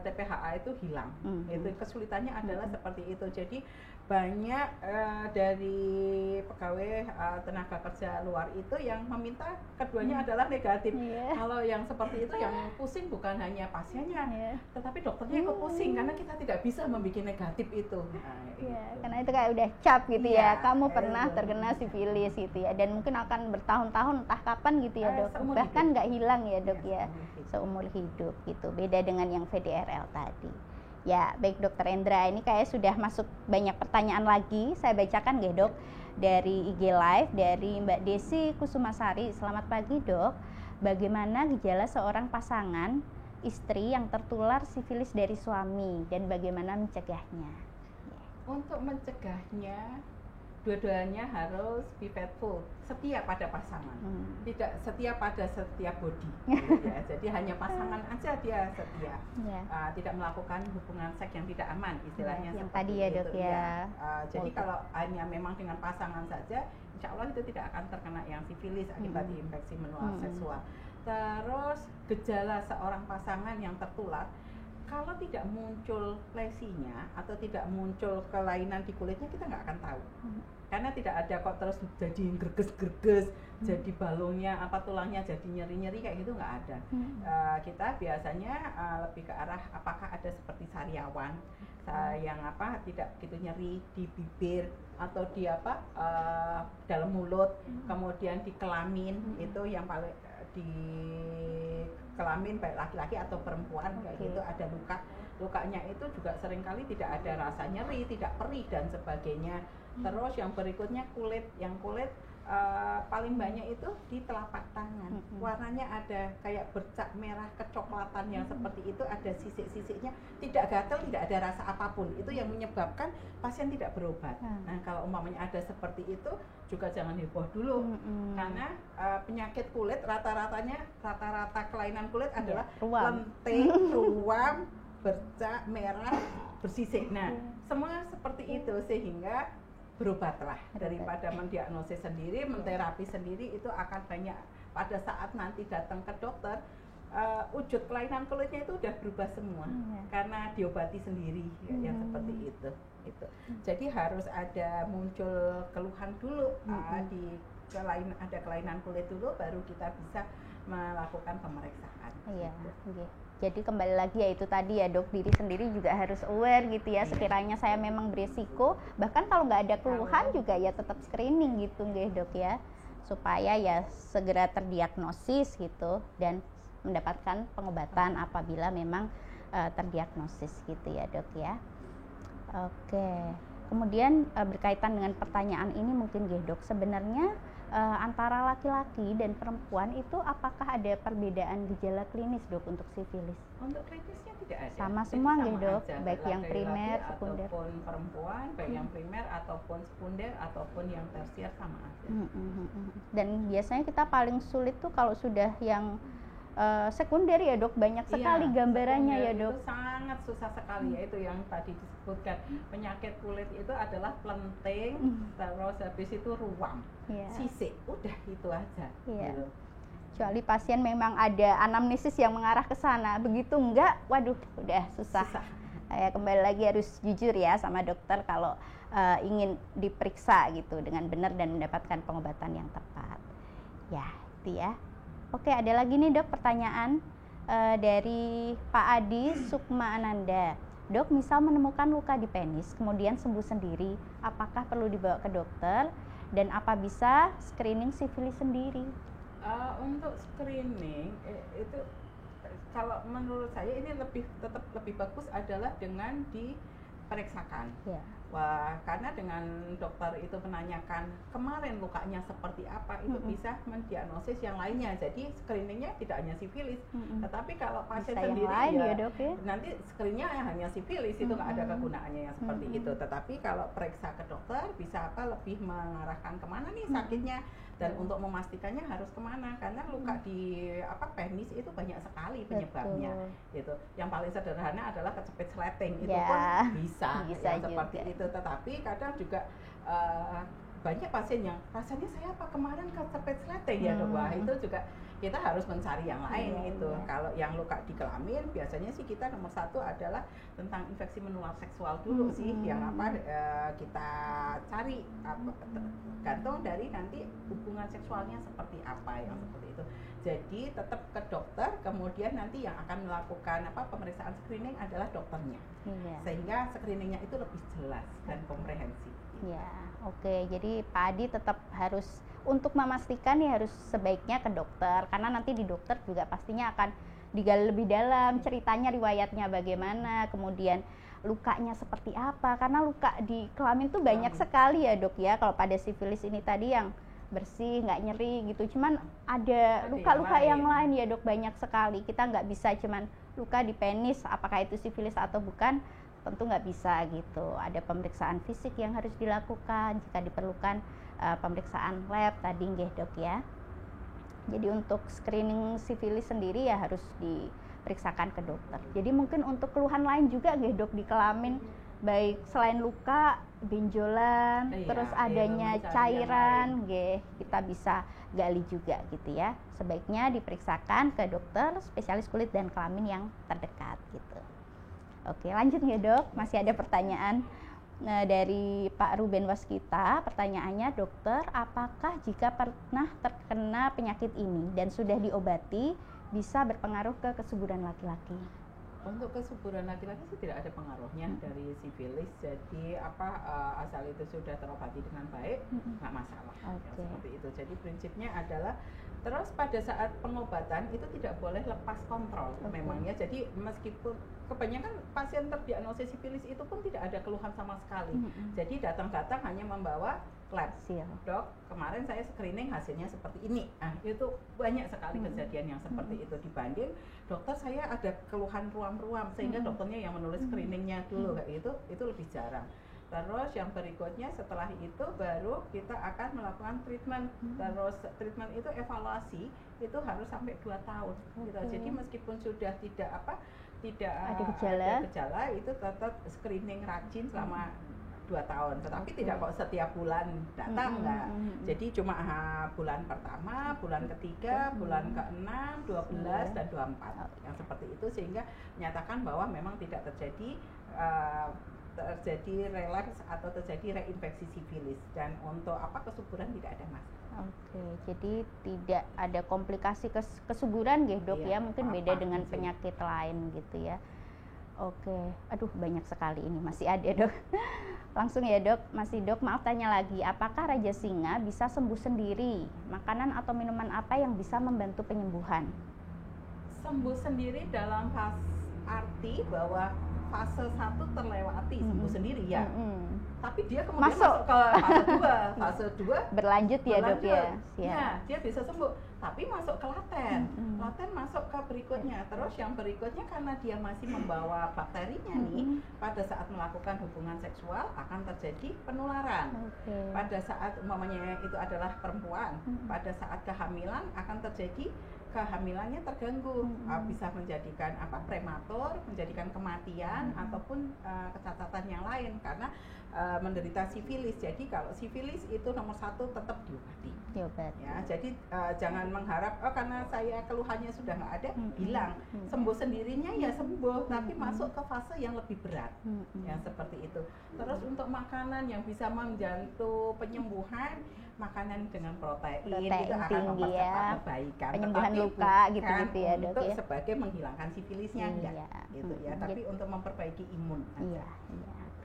TPHA itu hilang. Itu kesulitannya adalah seperti itu. Jadi banyak dari pegawai tenaga kerja luar itu yang meminta keduanya adalah negatif. Kalau yang seperti itu yang pusing bukan hanya pasiennya, tetapi dokternya ikut pusing karena kita tidak bisa membuat negatif itu. Nah, Iya, gitu. karena itu kayak udah cap gitu ya, Iya, kamu pernah betul. terkena sifilis gitu ya, dan mungkin akan bertahun-tahun entah kapan gitu ya, Dok. Seumur Bahkan hidup. nggak hilang ya, Dok, ya, Seumur hidup. seumur hidup gitu. Beda dengan yang VDRL tadi. Ya, baik Dokter Endra, ini kayak sudah masuk banyak pertanyaan lagi. Saya bacakan ya, Dok, dari IG Live dari Mbak Desi Kusumasari. Selamat pagi, Dok. Bagaimana gejala seorang pasangan istri yang tertular sifilis dari suami dan bagaimana mencegahnya? Untuk mencegahnya, dua-duanya harus be faithful, setia pada pasangan, tidak setia pada setiap body. Gitu ya. Jadi hanya pasangan aja dia setia, tidak melakukan hubungan seks yang tidak aman, istilahnya yang seperti tadi ya, Dok, itu, ya. Jadi kalau hanya memang dengan pasangan saja, insya Allah itu tidak akan terkena yang sifilis akibat infeksi menular seksual. Terus gejala seorang pasangan yang tertular, kalau tidak muncul lesinya atau tidak muncul kelainan di kulitnya, kita nggak akan tahu. Karena tidak ada kok terus jadi greges-greges, jadi balonnya apa tulangnya jadi nyeri-nyeri kayak gitu, nggak ada. Kita biasanya lebih ke arah apakah ada seperti sariawan yang apa tidak begitu nyeri di bibir atau di apa dalam mulut, kemudian di kelamin itu yang paling di kelamin baik laki-laki atau perempuan kayak gitu ada lukanya itu juga seringkali tidak ada rasa nyeri, tidak perih dan sebagainya. Terus yang berikutnya kulit paling banyak itu di telapak tangan, warnanya ada kayak bercak merah kecoklatan yang seperti itu, ada sisik-sisiknya, tidak gatal, tidak ada rasa apapun, itu yang menyebabkan pasien tidak berobat. Nah kalau umpamanya ada seperti itu juga jangan heboh dulu, karena penyakit kulit rata-rata kelainan kulit adalah lentik, ruam, bercak merah, bersisik. Nah semua seperti itu sehingga berobatlah daripada mendiagnosis sendiri, menterapi sendiri, itu akan banyak pada saat nanti datang ke dokter wujud kelainan kulitnya itu udah berubah semua karena diobati sendiri yang seperti itu. Jadi harus ada muncul keluhan dulu ada kelainan kulit dulu baru kita bisa melakukan pemeriksaan. Jadi kembali lagi ya itu tadi ya, Dok, diri sendiri juga harus aware gitu ya, sekiranya saya memang berisiko, bahkan kalau nggak ada keluhan juga ya tetap screening gitu nggih, Dok, ya, supaya ya segera terdiagnosis gitu dan mendapatkan pengobatan apabila memang terdiagnosis gitu ya, Dok, ya. Oke. Kemudian berkaitan dengan pertanyaan ini mungkin nggih, Dok, sebenarnya antara laki-laki dan perempuan itu apakah ada perbedaan gejala klinis, Dok, untuk sifilis? Untuk klinisnya tidak ada. Sama semua nggih, Dok, baik yang primer, sekunder ataupun perempuan, baik yang primer ataupun sekunder ataupun yang tersier sama aja. Dan biasanya kita paling sulit tuh kalau sudah yang sekunder ya, Dok, banyak sekali gambarannya ya, Dok. Itu sangat susah sekali, yaitu yang tadi disebutkan penyakit kulit itu adalah lenting, terus habis itu ruam, sisik, udah itu aja. Gitu. Kecuali pasien memang ada anamnesis yang mengarah ke sana, begitu enggak, waduh, udah susah. Kembali lagi harus jujur ya sama dokter kalau ingin diperiksa gitu dengan benar dan mendapatkan pengobatan yang tepat. Ya, itu ya. Oke, ada lagi nih, Dok, pertanyaan dari Pak Adi Sukma Ananda. Dok, misal menemukan luka di penis kemudian sembuh sendiri, apakah perlu dibawa ke dokter dan apa bisa screening sifilis sendiri? Untuk screening itu kalau menurut saya ini tetap lebih bagus adalah dengan diperiksakan. Wah, karena dengan dokter itu menanyakan kemarin lukanya seperti apa, itu bisa mendiagnosis yang lainnya. Jadi screeningnya tidak hanya sifilis, tetapi kalau pasien bisa sendiri lain, ya, Dok, ya? nanti screeningnya hanya sifilis, itu nggak ada kegunaannya yang seperti itu. Tetapi kalau periksa ke dokter bisa lebih mengarahkan kemana nih sakitnya, Dan untuk memastikannya harus kemana? Karena luka di penis itu banyak sekali penyebabnya. Gitu. Yang paling sederhana adalah kecepit sleting, itu pun bisa yang seperti itu. Tetapi kadang juga banyak pasien yang rasanya saya kemarin kecepit sleting ya dok. Wah, itu juga kita harus mencari yang lain itu. Kalau yang luka di kelamin biasanya sih kita nomor satu adalah tentang infeksi menular seksual dulu sih, yang kita cari gantung dari nanti hubungan seksualnya seperti apa, yang seperti itu. Jadi tetap ke dokter, kemudian nanti yang akan melakukan pemeriksaan screening adalah dokternya, sehingga screeningnya itu lebih jelas dan komprehensif. Ya, oke. Jadi Pak Adi tetap harus untuk memastikan ya harus sebaiknya ke dokter, karena nanti di dokter juga pastinya akan digali lebih dalam ceritanya, riwayatnya bagaimana, kemudian lukanya seperti apa, karena luka di kelamin tuh banyak sekali ya dok ya. Kalau pada sifilis ini tadi yang bersih, nggak nyeri gitu, cuman ada luka-luka yang lain ya dok, banyak sekali. Kita nggak bisa cuman luka di penis, apakah itu sifilis atau bukan, tentu nggak bisa gitu. Ada pemeriksaan fisik yang harus dilakukan jika diperlukan pemeriksaan lab tadi nggih dok ya. Jadi untuk screening sifilis sendiri ya harus diperiksakan ke dokter. Jadi mungkin untuk keluhan lain juga nggih dok di kelamin, baik selain luka, benjolan, terus adanya cairan nggih, kita bisa gali juga gitu ya. Sebaiknya diperiksakan ke dokter spesialis kulit dan kelamin yang terdekat gitu. Oke, lanjut ya dok, masih ada pertanyaan dari Pak Ruben Waskita. Pertanyaannya, dokter, apakah jika pernah terkena penyakit ini dan sudah diobati bisa berpengaruh ke kesuburan laki-laki? Untuk kesuburan laki-laki sih tidak ada pengaruhnya dari sifilis. Jadi asal itu sudah terobati dengan baik, nggak masalah. Seperti itu. Jadi prinsipnya adalah terus pada saat pengobatan itu tidak boleh lepas kontrol memangnya. Jadi meskipun kebanyakan pasien terdiagnosis sifilis itu pun tidak ada keluhan sama sekali. Jadi datang-datang hanya membawa lab. Dok, kemarin saya screening hasilnya seperti ini. Nah, itu banyak sekali kejadian yang seperti itu dibanding dokter saya ada keluhan ruam-ruam sehingga dokternya yang menulis screeningnya dulu kayak itu lebih jarang. Terus yang berikutnya setelah itu baru kita akan melakukan treatment. Terus treatment itu evaluasi itu harus sampai 2 tahun gitu. Jadi meskipun sudah tidak ada gejala itu tetap screening rajin selama 2 tahun. Tetapi tidak kok setiap bulan datang enggak. Jadi cuma bulan pertama, bulan ketiga, bulan ke-6, 12 dan 24 yang seperti itu, sehingga menyatakan bahwa memang tidak terjadi relapse atau terjadi reinfeksi sifilis, dan untuk kesuburan tidak ada masalah. Oke, jadi tidak ada komplikasi kesuburan nggih dok ya, mungkin beda dengan penyakit lain gitu ya. Oke, aduh banyak sekali ini, masih ada dok. Langsung ya dok, maaf tanya lagi, apakah Raja Singa bisa sembuh sendiri? Makanan atau minuman apa yang bisa membantu penyembuhan? Sembuh sendiri dalam arti bahwa fase 1 terlewati, sembuh sendiri ya. Tapi dia kemudian masuk ke fase 2 berlanjut ya dok ya. Ya, dia bisa sembuh. Tapi masuk ke laten. Laten masuk ke berikutnya. Terus yang berikutnya karena dia masih membawa bakterinya nih, pada saat melakukan hubungan seksual akan terjadi penularan. Pada saat umpamanya itu adalah perempuan, pada saat kehamilan akan terjadi kehamilannya terganggu, bisa menjadikan prematur, menjadikan kematian ataupun kecacatan yang lain karena menderita sifilis. Jadi kalau sifilis itu nomor 1 tetap diobati. Ya, jadi jangan mengharap karena saya keluhannya sudah nggak ada, hilang. Sembuh sendirinya ya sembuh, tapi masuk ke fase yang lebih berat. Ya seperti itu. Terus untuk makanan yang bisa menjantu penyembuhan, makanan dengan protein itu akan mempercepat perbaikan. Penyembuhan luka gitu ya dok untuk ya. Sebagai menghilangkan sifilisnya gitu ya, tapi untuk memperbaiki imun aja.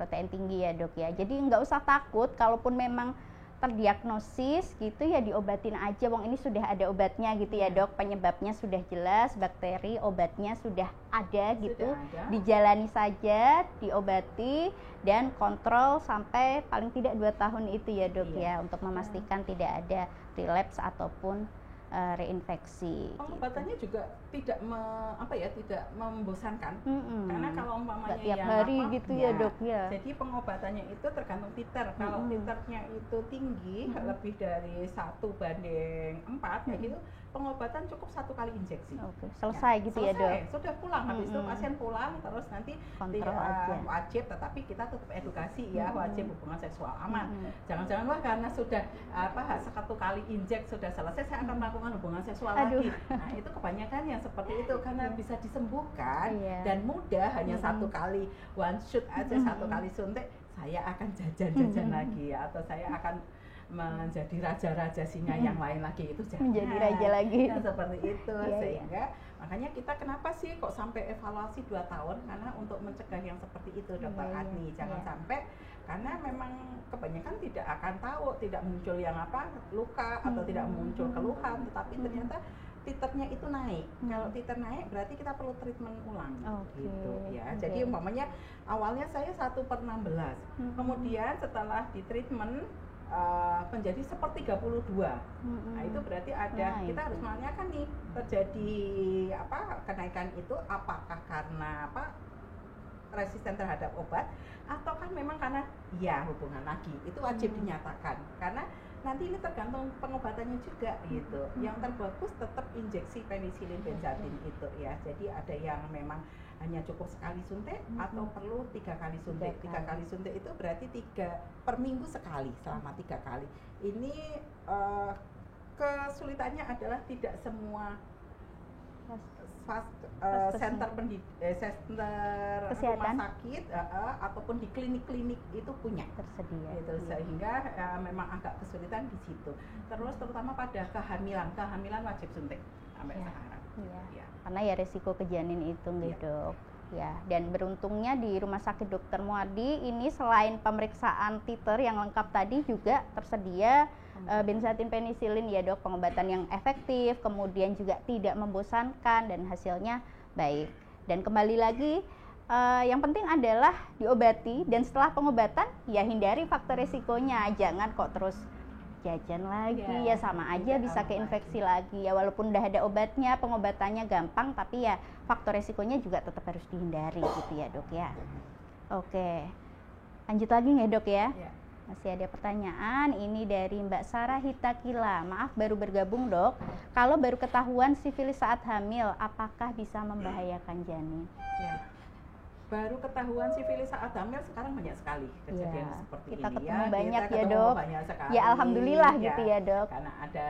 Protein tinggi ya dok ya. Jadi nggak usah takut kalaupun memang terdiagnosis gitu ya, diobatin aja, wong ini sudah ada obatnya gitu ya dok, penyebabnya sudah jelas, bakteri, obatnya sudah ada gitu, dijalani saja, diobati dan kontrol sampai paling tidak 2 tahun itu ya dok ya, untuk memastikan tidak ada relapse ataupun reinfeksi. Pengobatannya gitu. juga tidak tidak membosankan. Karena kalau umpamanya nggak tiap yang hari gitu ya dok ya. Jadi pengobatannya itu tergantung titer. Kalau titernya itu tinggi lebih dari 1:4 kayak gitu, pengobatan cukup 1 kali injeksi. Selesai gitu ya dok. Sudah pulang. Habis itu pasien pulang, terus nanti wajib, tetapi kita tetap edukasi ya, wajib hubungan seksual aman. Jangan-jangan wah karena sudah 1 kali injek sudah selesai, saya akan melakukan hubungan seksual lagi. Nah itu kebanyakan yang seperti itu karena bisa disembuhkan dan mudah, hanya 1 kali one shot aja, 1 kali suntik, saya akan jajan lagi ya, atau saya akan menjadi raja-raja singa yang lain lagi, itu jangan menjadi raja lagi seperti itu. Sehingga makanya kita kenapa sih kok sampai evaluasi 2 tahun, karena untuk mencegah yang seperti itu dokter Adni. Jangan sampai, karena memang kebanyakan tidak akan tahu, tidak muncul yang luka atau tidak muncul keluhan, tetapi ternyata titernya itu naik. Kalau titer naik berarti kita perlu treatment ulang gitu ya. Jadi umpamanya awalnya saya 1/16, kemudian setelah di treatment menjadi 1/32. Nah itu berarti ada, kita harus menanyakan nih, terjadi kenaikan itu apakah karena resisten terhadap obat, ataukah memang karena hubungan lagi. Itu wajib dinyatakan, karena nanti ini tergantung pengobatannya juga gitu. Yang terbagus tetap injeksi penisilin benzatin itu ya. Jadi ada yang memang hanya cukup sekali suntik atau perlu 3 kali suntik. 3 kali suntik itu berarti 3 per minggu sekali selama 3 kali. Ini kesulitannya adalah tidak semua center rumah sakit ataupun di klinik-klinik itu punya tersedia gitu. Sehingga memang agak kesulitan di situ. Terus terutama pada kehamilan wajib suntik sampai sekarang. Karena ya resiko kejanin itu dok. Dan beruntungnya di Rumah Sakit Dr. Muardi ini selain pemeriksaan titer yang lengkap tadi, juga tersedia benzatin penisilin ya dok, pengobatan yang efektif, kemudian juga tidak membosankan dan hasilnya baik. Dan kembali lagi, yang penting adalah diobati, dan setelah pengobatan ya hindari faktor resikonya, jangan kok terus jajan lagi ya sama aja bisa keinfeksi lagi ya, walaupun udah ada obatnya, pengobatannya gampang, tapi ya faktor resikonya juga tetap harus dihindari gitu ya dok ya. Oke, lanjut lagi nggak dok ya? Masih ada pertanyaan, ini dari Mbak Sarah Hitakila. Maaf baru bergabung dok, kalau baru ketahuan sifilis saat hamil, apakah bisa membahayakan janin? Baru ketahuan sifilis saat hamil sekarang banyak sekali kejadian seperti kita ini ketemu ya. Banyak kita ya ketemu dok. Banyak sekali. Ya alhamdulillah gitu ya dok. Karena ada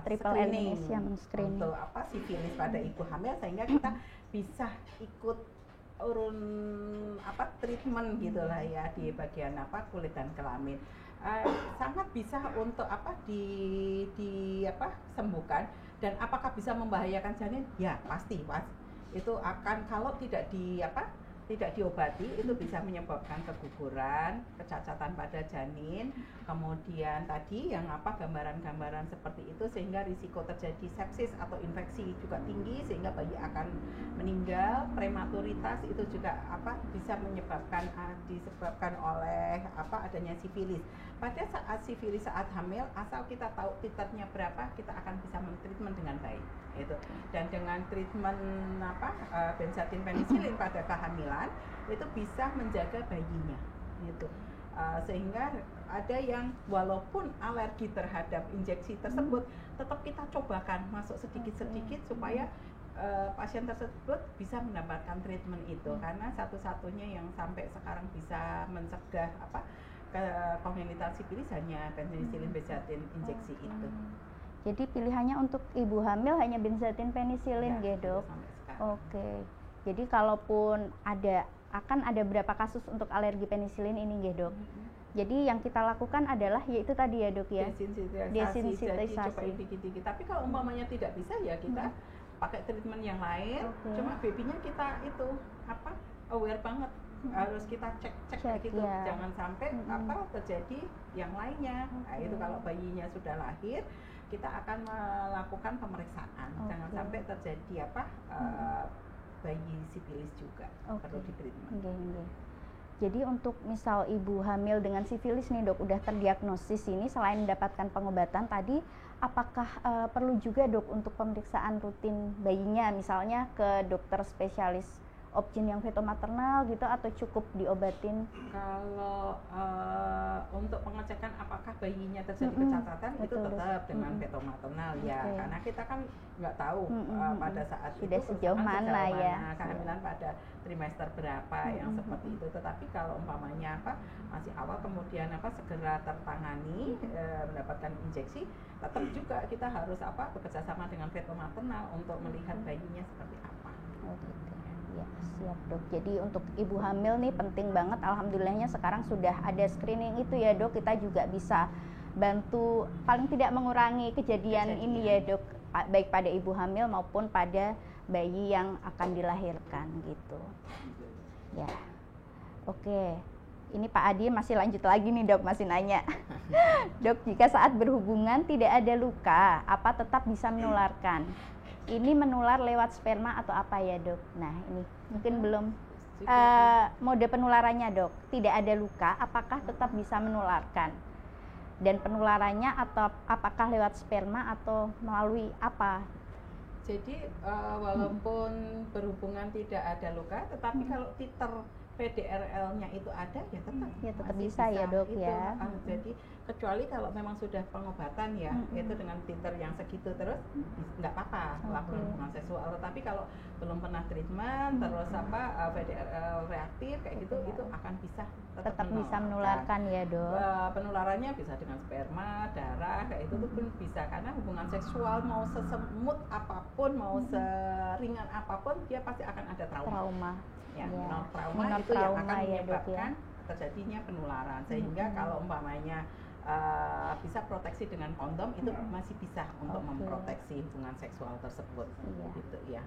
triple elimination screening untuk sifilis pada ibu hamil, sehingga kita bisa ikut urun treatment gitulah ya di bagian kulit dan kelamin. Sangat bisa untuk sembuhkan. Dan apakah bisa membahayakan janin? Ya pasti itu akan, kalau tidak diobati itu bisa menyebabkan keguguran, kecacatan pada janin, kemudian tadi yang gambaran-gambaran seperti itu, sehingga risiko terjadi sepsis atau infeksi juga tinggi, sehingga bayi akan meninggal. Prematuritas itu juga bisa disebabkan oleh adanya sifilis. Pada saat sifilis saat hamil, asal kita tahu titernya berapa, kita akan bisa mentreatment dengan baik itu. Dan dengan treatment benzatin penisilin pada kehamilan itu bisa menjaga bayinya gitu. Sehingga ada yang walaupun alergi terhadap injeksi tersebut, tetap kita cobakan masuk sedikit-sedikit supaya pasien tersebut bisa mendapatkan treatment itu. Karena satu-satunya yang sampai sekarang bisa mencegah kongenital sifilis hanya penisilin benzatin injeksi itu. Jadi pilihannya untuk ibu hamil hanya benzatin penisilin dok. Oke. Jadi kalaupun akan ada berapa kasus untuk alergi penisilin ini dok. Jadi yang kita lakukan adalah yaitu tadi ya dok ya, desensitisasi. Tapi kalau umpamanya tidak bisa ya kita pakai treatment yang lain. Cuma babynya kita itu aware banget, harus kita cek gitu. Jangan sampai terjadi yang lainnya. Nah itu kalau bayinya sudah lahir, kita akan melakukan pemeriksaan. Jangan sampai terjadi bayi sifilis juga perlu di treatment. Jadi untuk misal ibu hamil dengan sifilis nih dok, udah terdiagnosis ini, selain mendapatkan pengobatan tadi, apakah perlu juga dok untuk pemeriksaan rutin bayinya, misalnya ke dokter spesialis obgyn yang fetomaternal gitu, atau cukup diobatin? Kalau untuk pengecekan apakah bayinya terjadi kecacatan itu tetap dengan fetomaternal ya, karena kita kan nggak tahu pada saat sudah itu sejauh mana ya kehamilan pada trimester berapa yang seperti itu. Tetapi kalau umpamanya masih awal kemudian segera tertangani, mendapatkan injeksi, tetap juga kita harus bekerja sama dengan fetomaternal untuk melihat bayinya seperti apa. Ya, siap dok. Jadi untuk ibu hamil nih penting banget, alhamdulillahnya sekarang sudah ada screening itu ya dok, kita juga bisa bantu paling tidak mengurangi kejadian ini ya dok, baik pada ibu hamil maupun pada bayi yang akan dilahirkan gitu ya. Oke, ini Pak Adi masih lanjut lagi nih dok, masih nanya dok, jika saat berhubungan tidak ada luka, apa tetap bisa menularkan? Ini menular lewat sperma atau apa ya dok? Nah ini mungkin belum mode penularannya dok, tidak ada luka, apakah tetap bisa menularkan? Dan penularannya atau apakah lewat sperma atau melalui apa? Jadi walaupun berhubungan tidak ada luka, tetapi kalau titer PDRL-nya itu ada, ya tetap bisa ya dok itu, ya. Jadi kecuali kalau memang sudah pengobatan ya, itu dengan titer yang segitu terus nggak apa-apa melakukan hubungan seksual. Tetapi kalau belum pernah treatment terus PDRL reaktif kayak gitu, itu akan bisa tetap bisa menularkan ya dok. Penularannya bisa dengan sperma, darah kayak itu pun bisa, karena hubungan seksual mau sesemut apapun, mau seringan apapun, dia pasti akan ada trauma. Ya, trauma itu yang akan menyebabkan terjadinya penularan, sehingga kalau umpamanya bisa proteksi dengan kondom, itu masih bisa untuk memproteksi hubungan seksual tersebut gitu ya.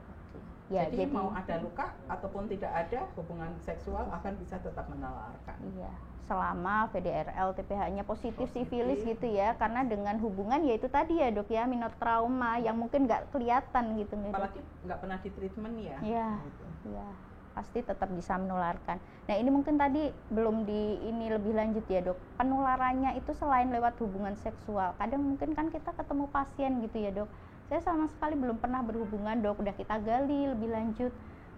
Jadi mau ada luka ataupun tidak ada, hubungan seksual akan bisa tetap menularkan. Iya, selama VDRL TPH-nya positif sifilis gitu ya, karena dengan hubungan ya itu tadi ya dok ya, minor trauma yang mungkin nggak kelihatan gitu. Apalagi nggak pernah di treatment ya. Iya, gitu. Iya, pasti tetap bisa menularkan. Nah ini mungkin tadi belum ini lebih lanjut ya dok, penularannya itu selain lewat hubungan seksual, kadang mungkin kan kita ketemu pasien gitu ya dok, saya sama sekali belum pernah berhubungan dok, udah kita gali lebih lanjut,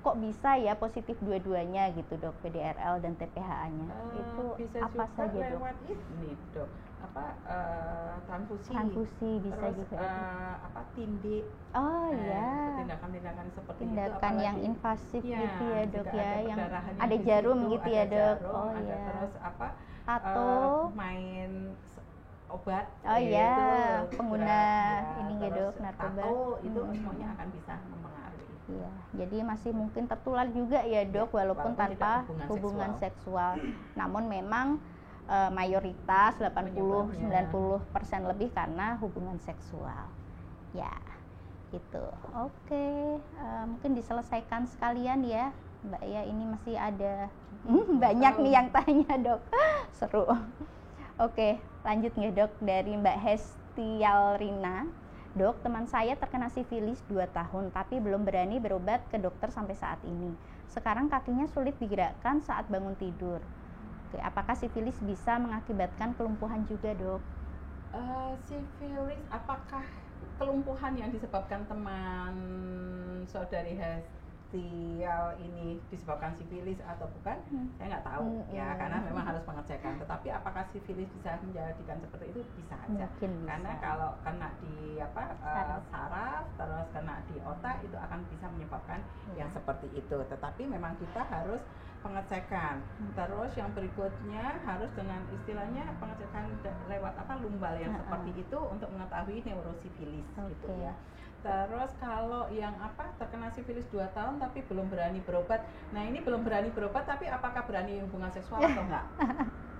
kok bisa ya positif dua-duanya gitu dok, PDRL dan TPH-nya. Itu bisa apa juga saja dok? Lewat ini dok, transfusi bisa terus, juga tindik, tindakan-tindakan seperti tindakan itu, yang invasif gitu ya dok ya, yang ada di jarum situ, gitu ya dok. Terus atau main obat, pengguna ini ya dok, narkoba, itu semuanya akan bisa mempengaruhi. Iya, jadi masih mungkin tertular juga ya dok, walaupun tanpa hubungan seksual. Namun memang mayoritas 80-90% lebih karena hubungan seksual. Ya, gitu. Oke, mungkin diselesaikan sekalian ya, Mbak ya. Ini masih ada banyak nih yang tanya dok, seru. Oke, lanjut nih dok, dari Mbak Hestialrina. Dok, teman saya terkena sifilis 2 tahun, tapi belum berani berobat ke dokter sampai saat ini. Sekarang kakinya sulit digerakkan saat bangun tidur. Oke, apakah sifilis bisa mengakibatkan kelumpuhan juga dok? Sifilis, apakah kelumpuhan yang disebabkan teman saudari Hestial ini disebabkan sifilis atau bukan? Saya nggak tahu ya, karena memang harus pengecekan. Tetapi apakah sifilis bisa menjadikan seperti itu? Bisa aja. Karena kalau kena di saraf, terus kena di otak, itu akan bisa menyebabkan yang seperti itu. Tetapi memang kita harus pengecekan. Terus yang berikutnya harus dengan istilahnya pengecekan lewat lumbal yang seperti itu untuk mengetahui neurosifilis gitu ya. Terus kalau yang terkena sifilis 2 tahun tapi belum berani berobat. Nah, ini belum berani berobat tapi apakah berani hubungan seksual atau enggak?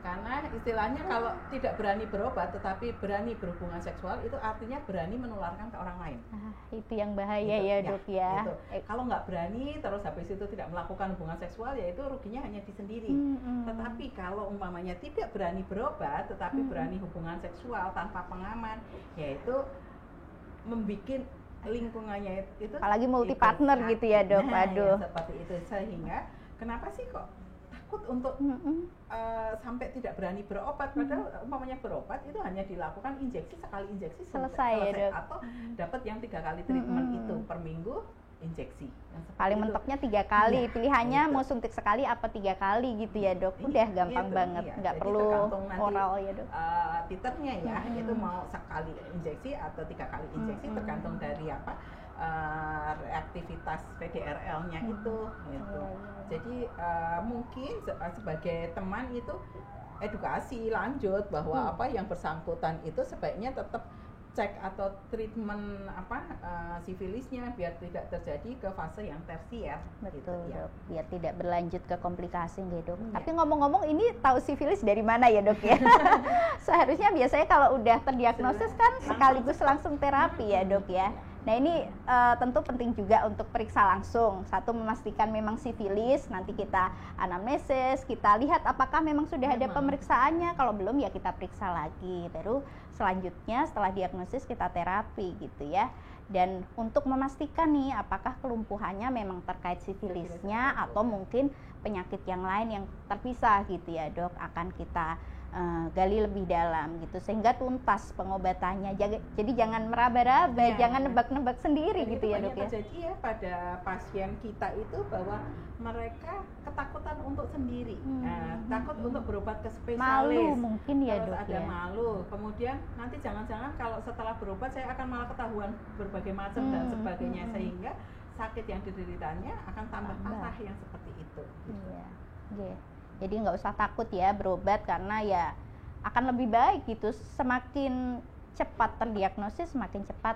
Karena istilahnya kalau tidak berani berobat tetapi berani berhubungan seksual, itu artinya berani menularkan ke orang lain. Itu yang bahaya gitu, ya dok ya. Gitu. Kalau nggak berani terus habis itu tidak melakukan hubungan seksual, yaitu ruginya hanya di sendiri. Tetapi kalau umpamanya tidak berani berobat tetapi berani hubungan seksual tanpa pengaman, yaitu membikin lingkungannya itu apalagi multi partner gitu ya dok. Aduh. Seperti itu, sehingga kenapa sih kok takut untuk sampai tidak berani berobat, padahal umpamanya berobat itu hanya dilakukan injeksi, sekali injeksi selesai ya, Dok. Atau dapat yang 3 kali treatment itu per minggu injeksi. Paling mentoknya 3 kali, pilihannya mau suntik sekali apa 3 kali gitu ya, Dok. Udah gampang banget, nggak perlu oral ya, Dok. Titernya ya, itu mau sekali injeksi atau 3 kali injeksi, tergantung dari reaktivitas PDRL-nya itu gitu. Jadi mungkin sebagai teman itu edukasi lanjut bahwa apa yang bersangkutan itu sebaiknya tetap cek atau treatment sifilisnya biar tidak terjadi ke fase yang tersier. Betul, gitu, ya. Dok. Biar tidak berlanjut ke komplikasi nggak, Dok. Tapi ngomong-ngomong, ini tahu sifilis dari mana ya, Dok ya? Seharusnya biasanya kalau udah terdiagnosis kan sekaligus langsung terapi ya, Dok ya. Nah ini tentu penting juga untuk periksa langsung. Satu, memastikan memang sifilis, nanti kita anamnesis, kita lihat apakah memang sudah ada pemeriksaannya. Kalau belum ya kita periksa lagi. Baru selanjutnya setelah diagnosis kita terapi gitu ya. Dan untuk memastikan nih apakah kelumpuhannya memang terkait sifilisnya atau mungkin penyakit yang lain yang terpisah gitu ya, Dok, akan kita gali lebih dalam gitu sehingga tuntas pengobatannya. Jadi jangan meraba-raba, jangan nebak-nebak sendiri gitu ya, Dok ya. Terjadi ya pada pasien kita itu bahwa mereka ketakutan untuk sendiri, takut untuk berobat ke spesialis. Malu mungkin ya, Dok ada malu. Kemudian nanti jangan-jangan kalau setelah berobat saya akan malah ketahuan berbagai macam dan sebagainya, sehingga sakit yang dideritanya akan tambah parah yang seperti itu. Iya. Yeah. Jadi nggak usah takut ya berobat, karena ya akan lebih baik gitu, semakin cepat terdiagnosis semakin cepat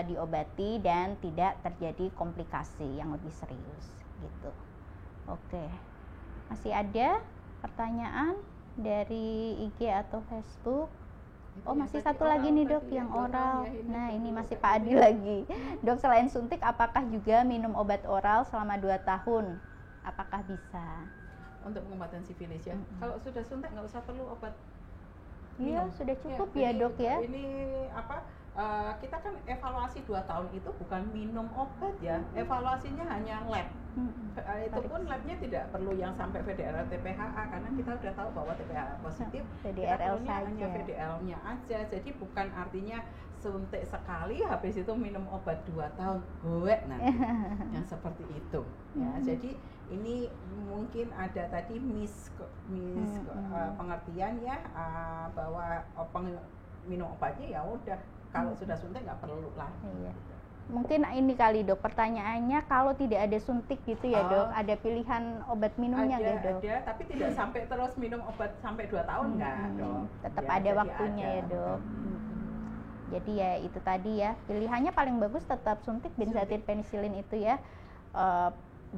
diobati dan tidak terjadi komplikasi yang lebih serius gitu. Oke, masih ada pertanyaan dari IG atau Facebook? Oh, masih satu lagi nih, Dok, yang oral. Nah, ini masih Pak Adi lagi. Dok, selain suntik apakah juga minum obat oral selama 2 tahun? Apakah bisa? Untuk pengobatan sifilis ya. Kalau sudah suntik nggak usah perlu obat. Iya, sudah cukup ya, Dok ya. Ini kita kan evaluasi 2 tahun itu bukan minum obat ya. Evaluasinya hanya lab. Itu pun labnya tidak perlu yang sampai VDRL TPHA, karena kita sudah tahu bahwa TPHA positif, VDRL kita hanya VDRL-nya aja. Jadi bukan artinya suntik sekali habis itu minum obat 2 tahun goek nanti yang seperti itu ya. Jadi ini mungkin ada tadi pengertian ya, bahwa minum obatnya ya udah, kalau sudah suntik nggak perlu lagi. Iya. Mungkin ini kali, Dok, pertanyaannya kalau tidak ada suntik gitu ya, Dok, ada pilihan obat minumnya nggak, Dok? Ada, tapi tidak sampai terus minum obat sampai 2 tahun nggak, Dok. Tetap ya, ada waktunya ya, Dok. Jadi ya itu tadi ya, pilihannya paling bagus tetap suntik benzathine penicillin itu ya,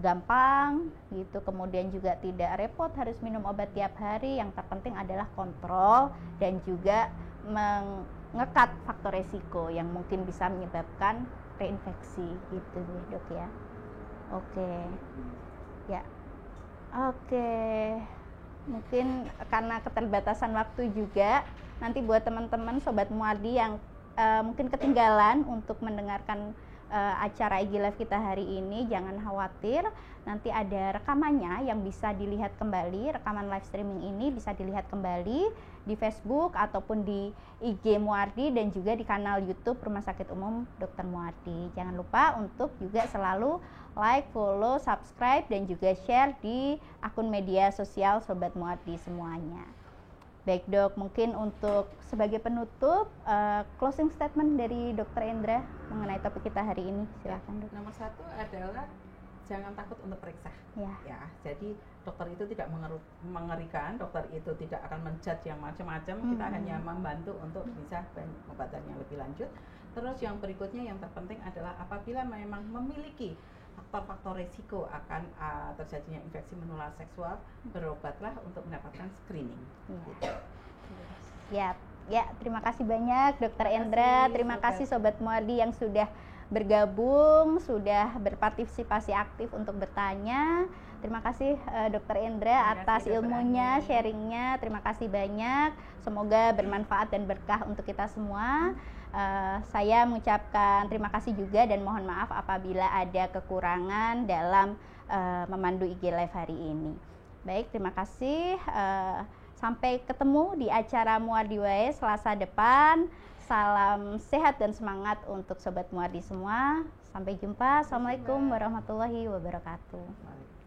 gampang gitu, kemudian juga tidak repot harus minum obat tiap hari. Yang terpenting adalah kontrol dan juga mengekat faktor resiko yang mungkin bisa menyebabkan reinfeksi gitu ya, Dok ya. Oke. Ya. Oke. Mungkin karena keterbatasan waktu juga, nanti buat teman-teman Sobat Muardi yang mungkin ketinggalan untuk mendengarkan acara IG Live kita hari ini, jangan khawatir, nanti ada rekamannya yang bisa dilihat kembali. Rekaman live streaming ini bisa dilihat kembali di Facebook ataupun di IG Muardi dan juga di kanal YouTube Rumah Sakit Umum Dr. Muardi. Jangan lupa untuk juga selalu like, follow, subscribe dan juga share di akun media sosial Sobat Muardi semuanya. Baik, Dok, mungkin untuk sebagai penutup, closing statement dari Dr. Endra mengenai topik kita hari ini, silakan, Dok. Nomor 1 adalah jangan takut untuk periksa. Ya, jadi dokter itu tidak mengerikan, dokter itu tidak akan menjudge yang macam-macam. Kita hanya membantu untuk bisa pengobatan yang lebih lanjut. Terus yang berikutnya yang terpenting adalah apabila memang memiliki faktor-faktor risiko akan terjadinya infeksi menular seksual, berobatlah untuk mendapatkan screening. Gitu. Ya, terima kasih banyak Dr. Endra, terima kasih Sobat Muardi yang sudah bergabung, sudah berpartisipasi aktif untuk bertanya. Terima kasih Dr. Endra atas ilmunya, sharingnya, terima kasih banyak. Semoga bermanfaat dan berkah untuk kita semua. Saya mengucapkan terima kasih juga dan mohon maaf apabila ada kekurangan dalam memandu IG Live hari ini. Baik, terima kasih. Sampai ketemu di acara Muardi Wae Selasa depan. Salam sehat dan semangat untuk Sobat Muardi semua. Sampai jumpa. Assalamualaikum warahmatullahi wabarakatuh.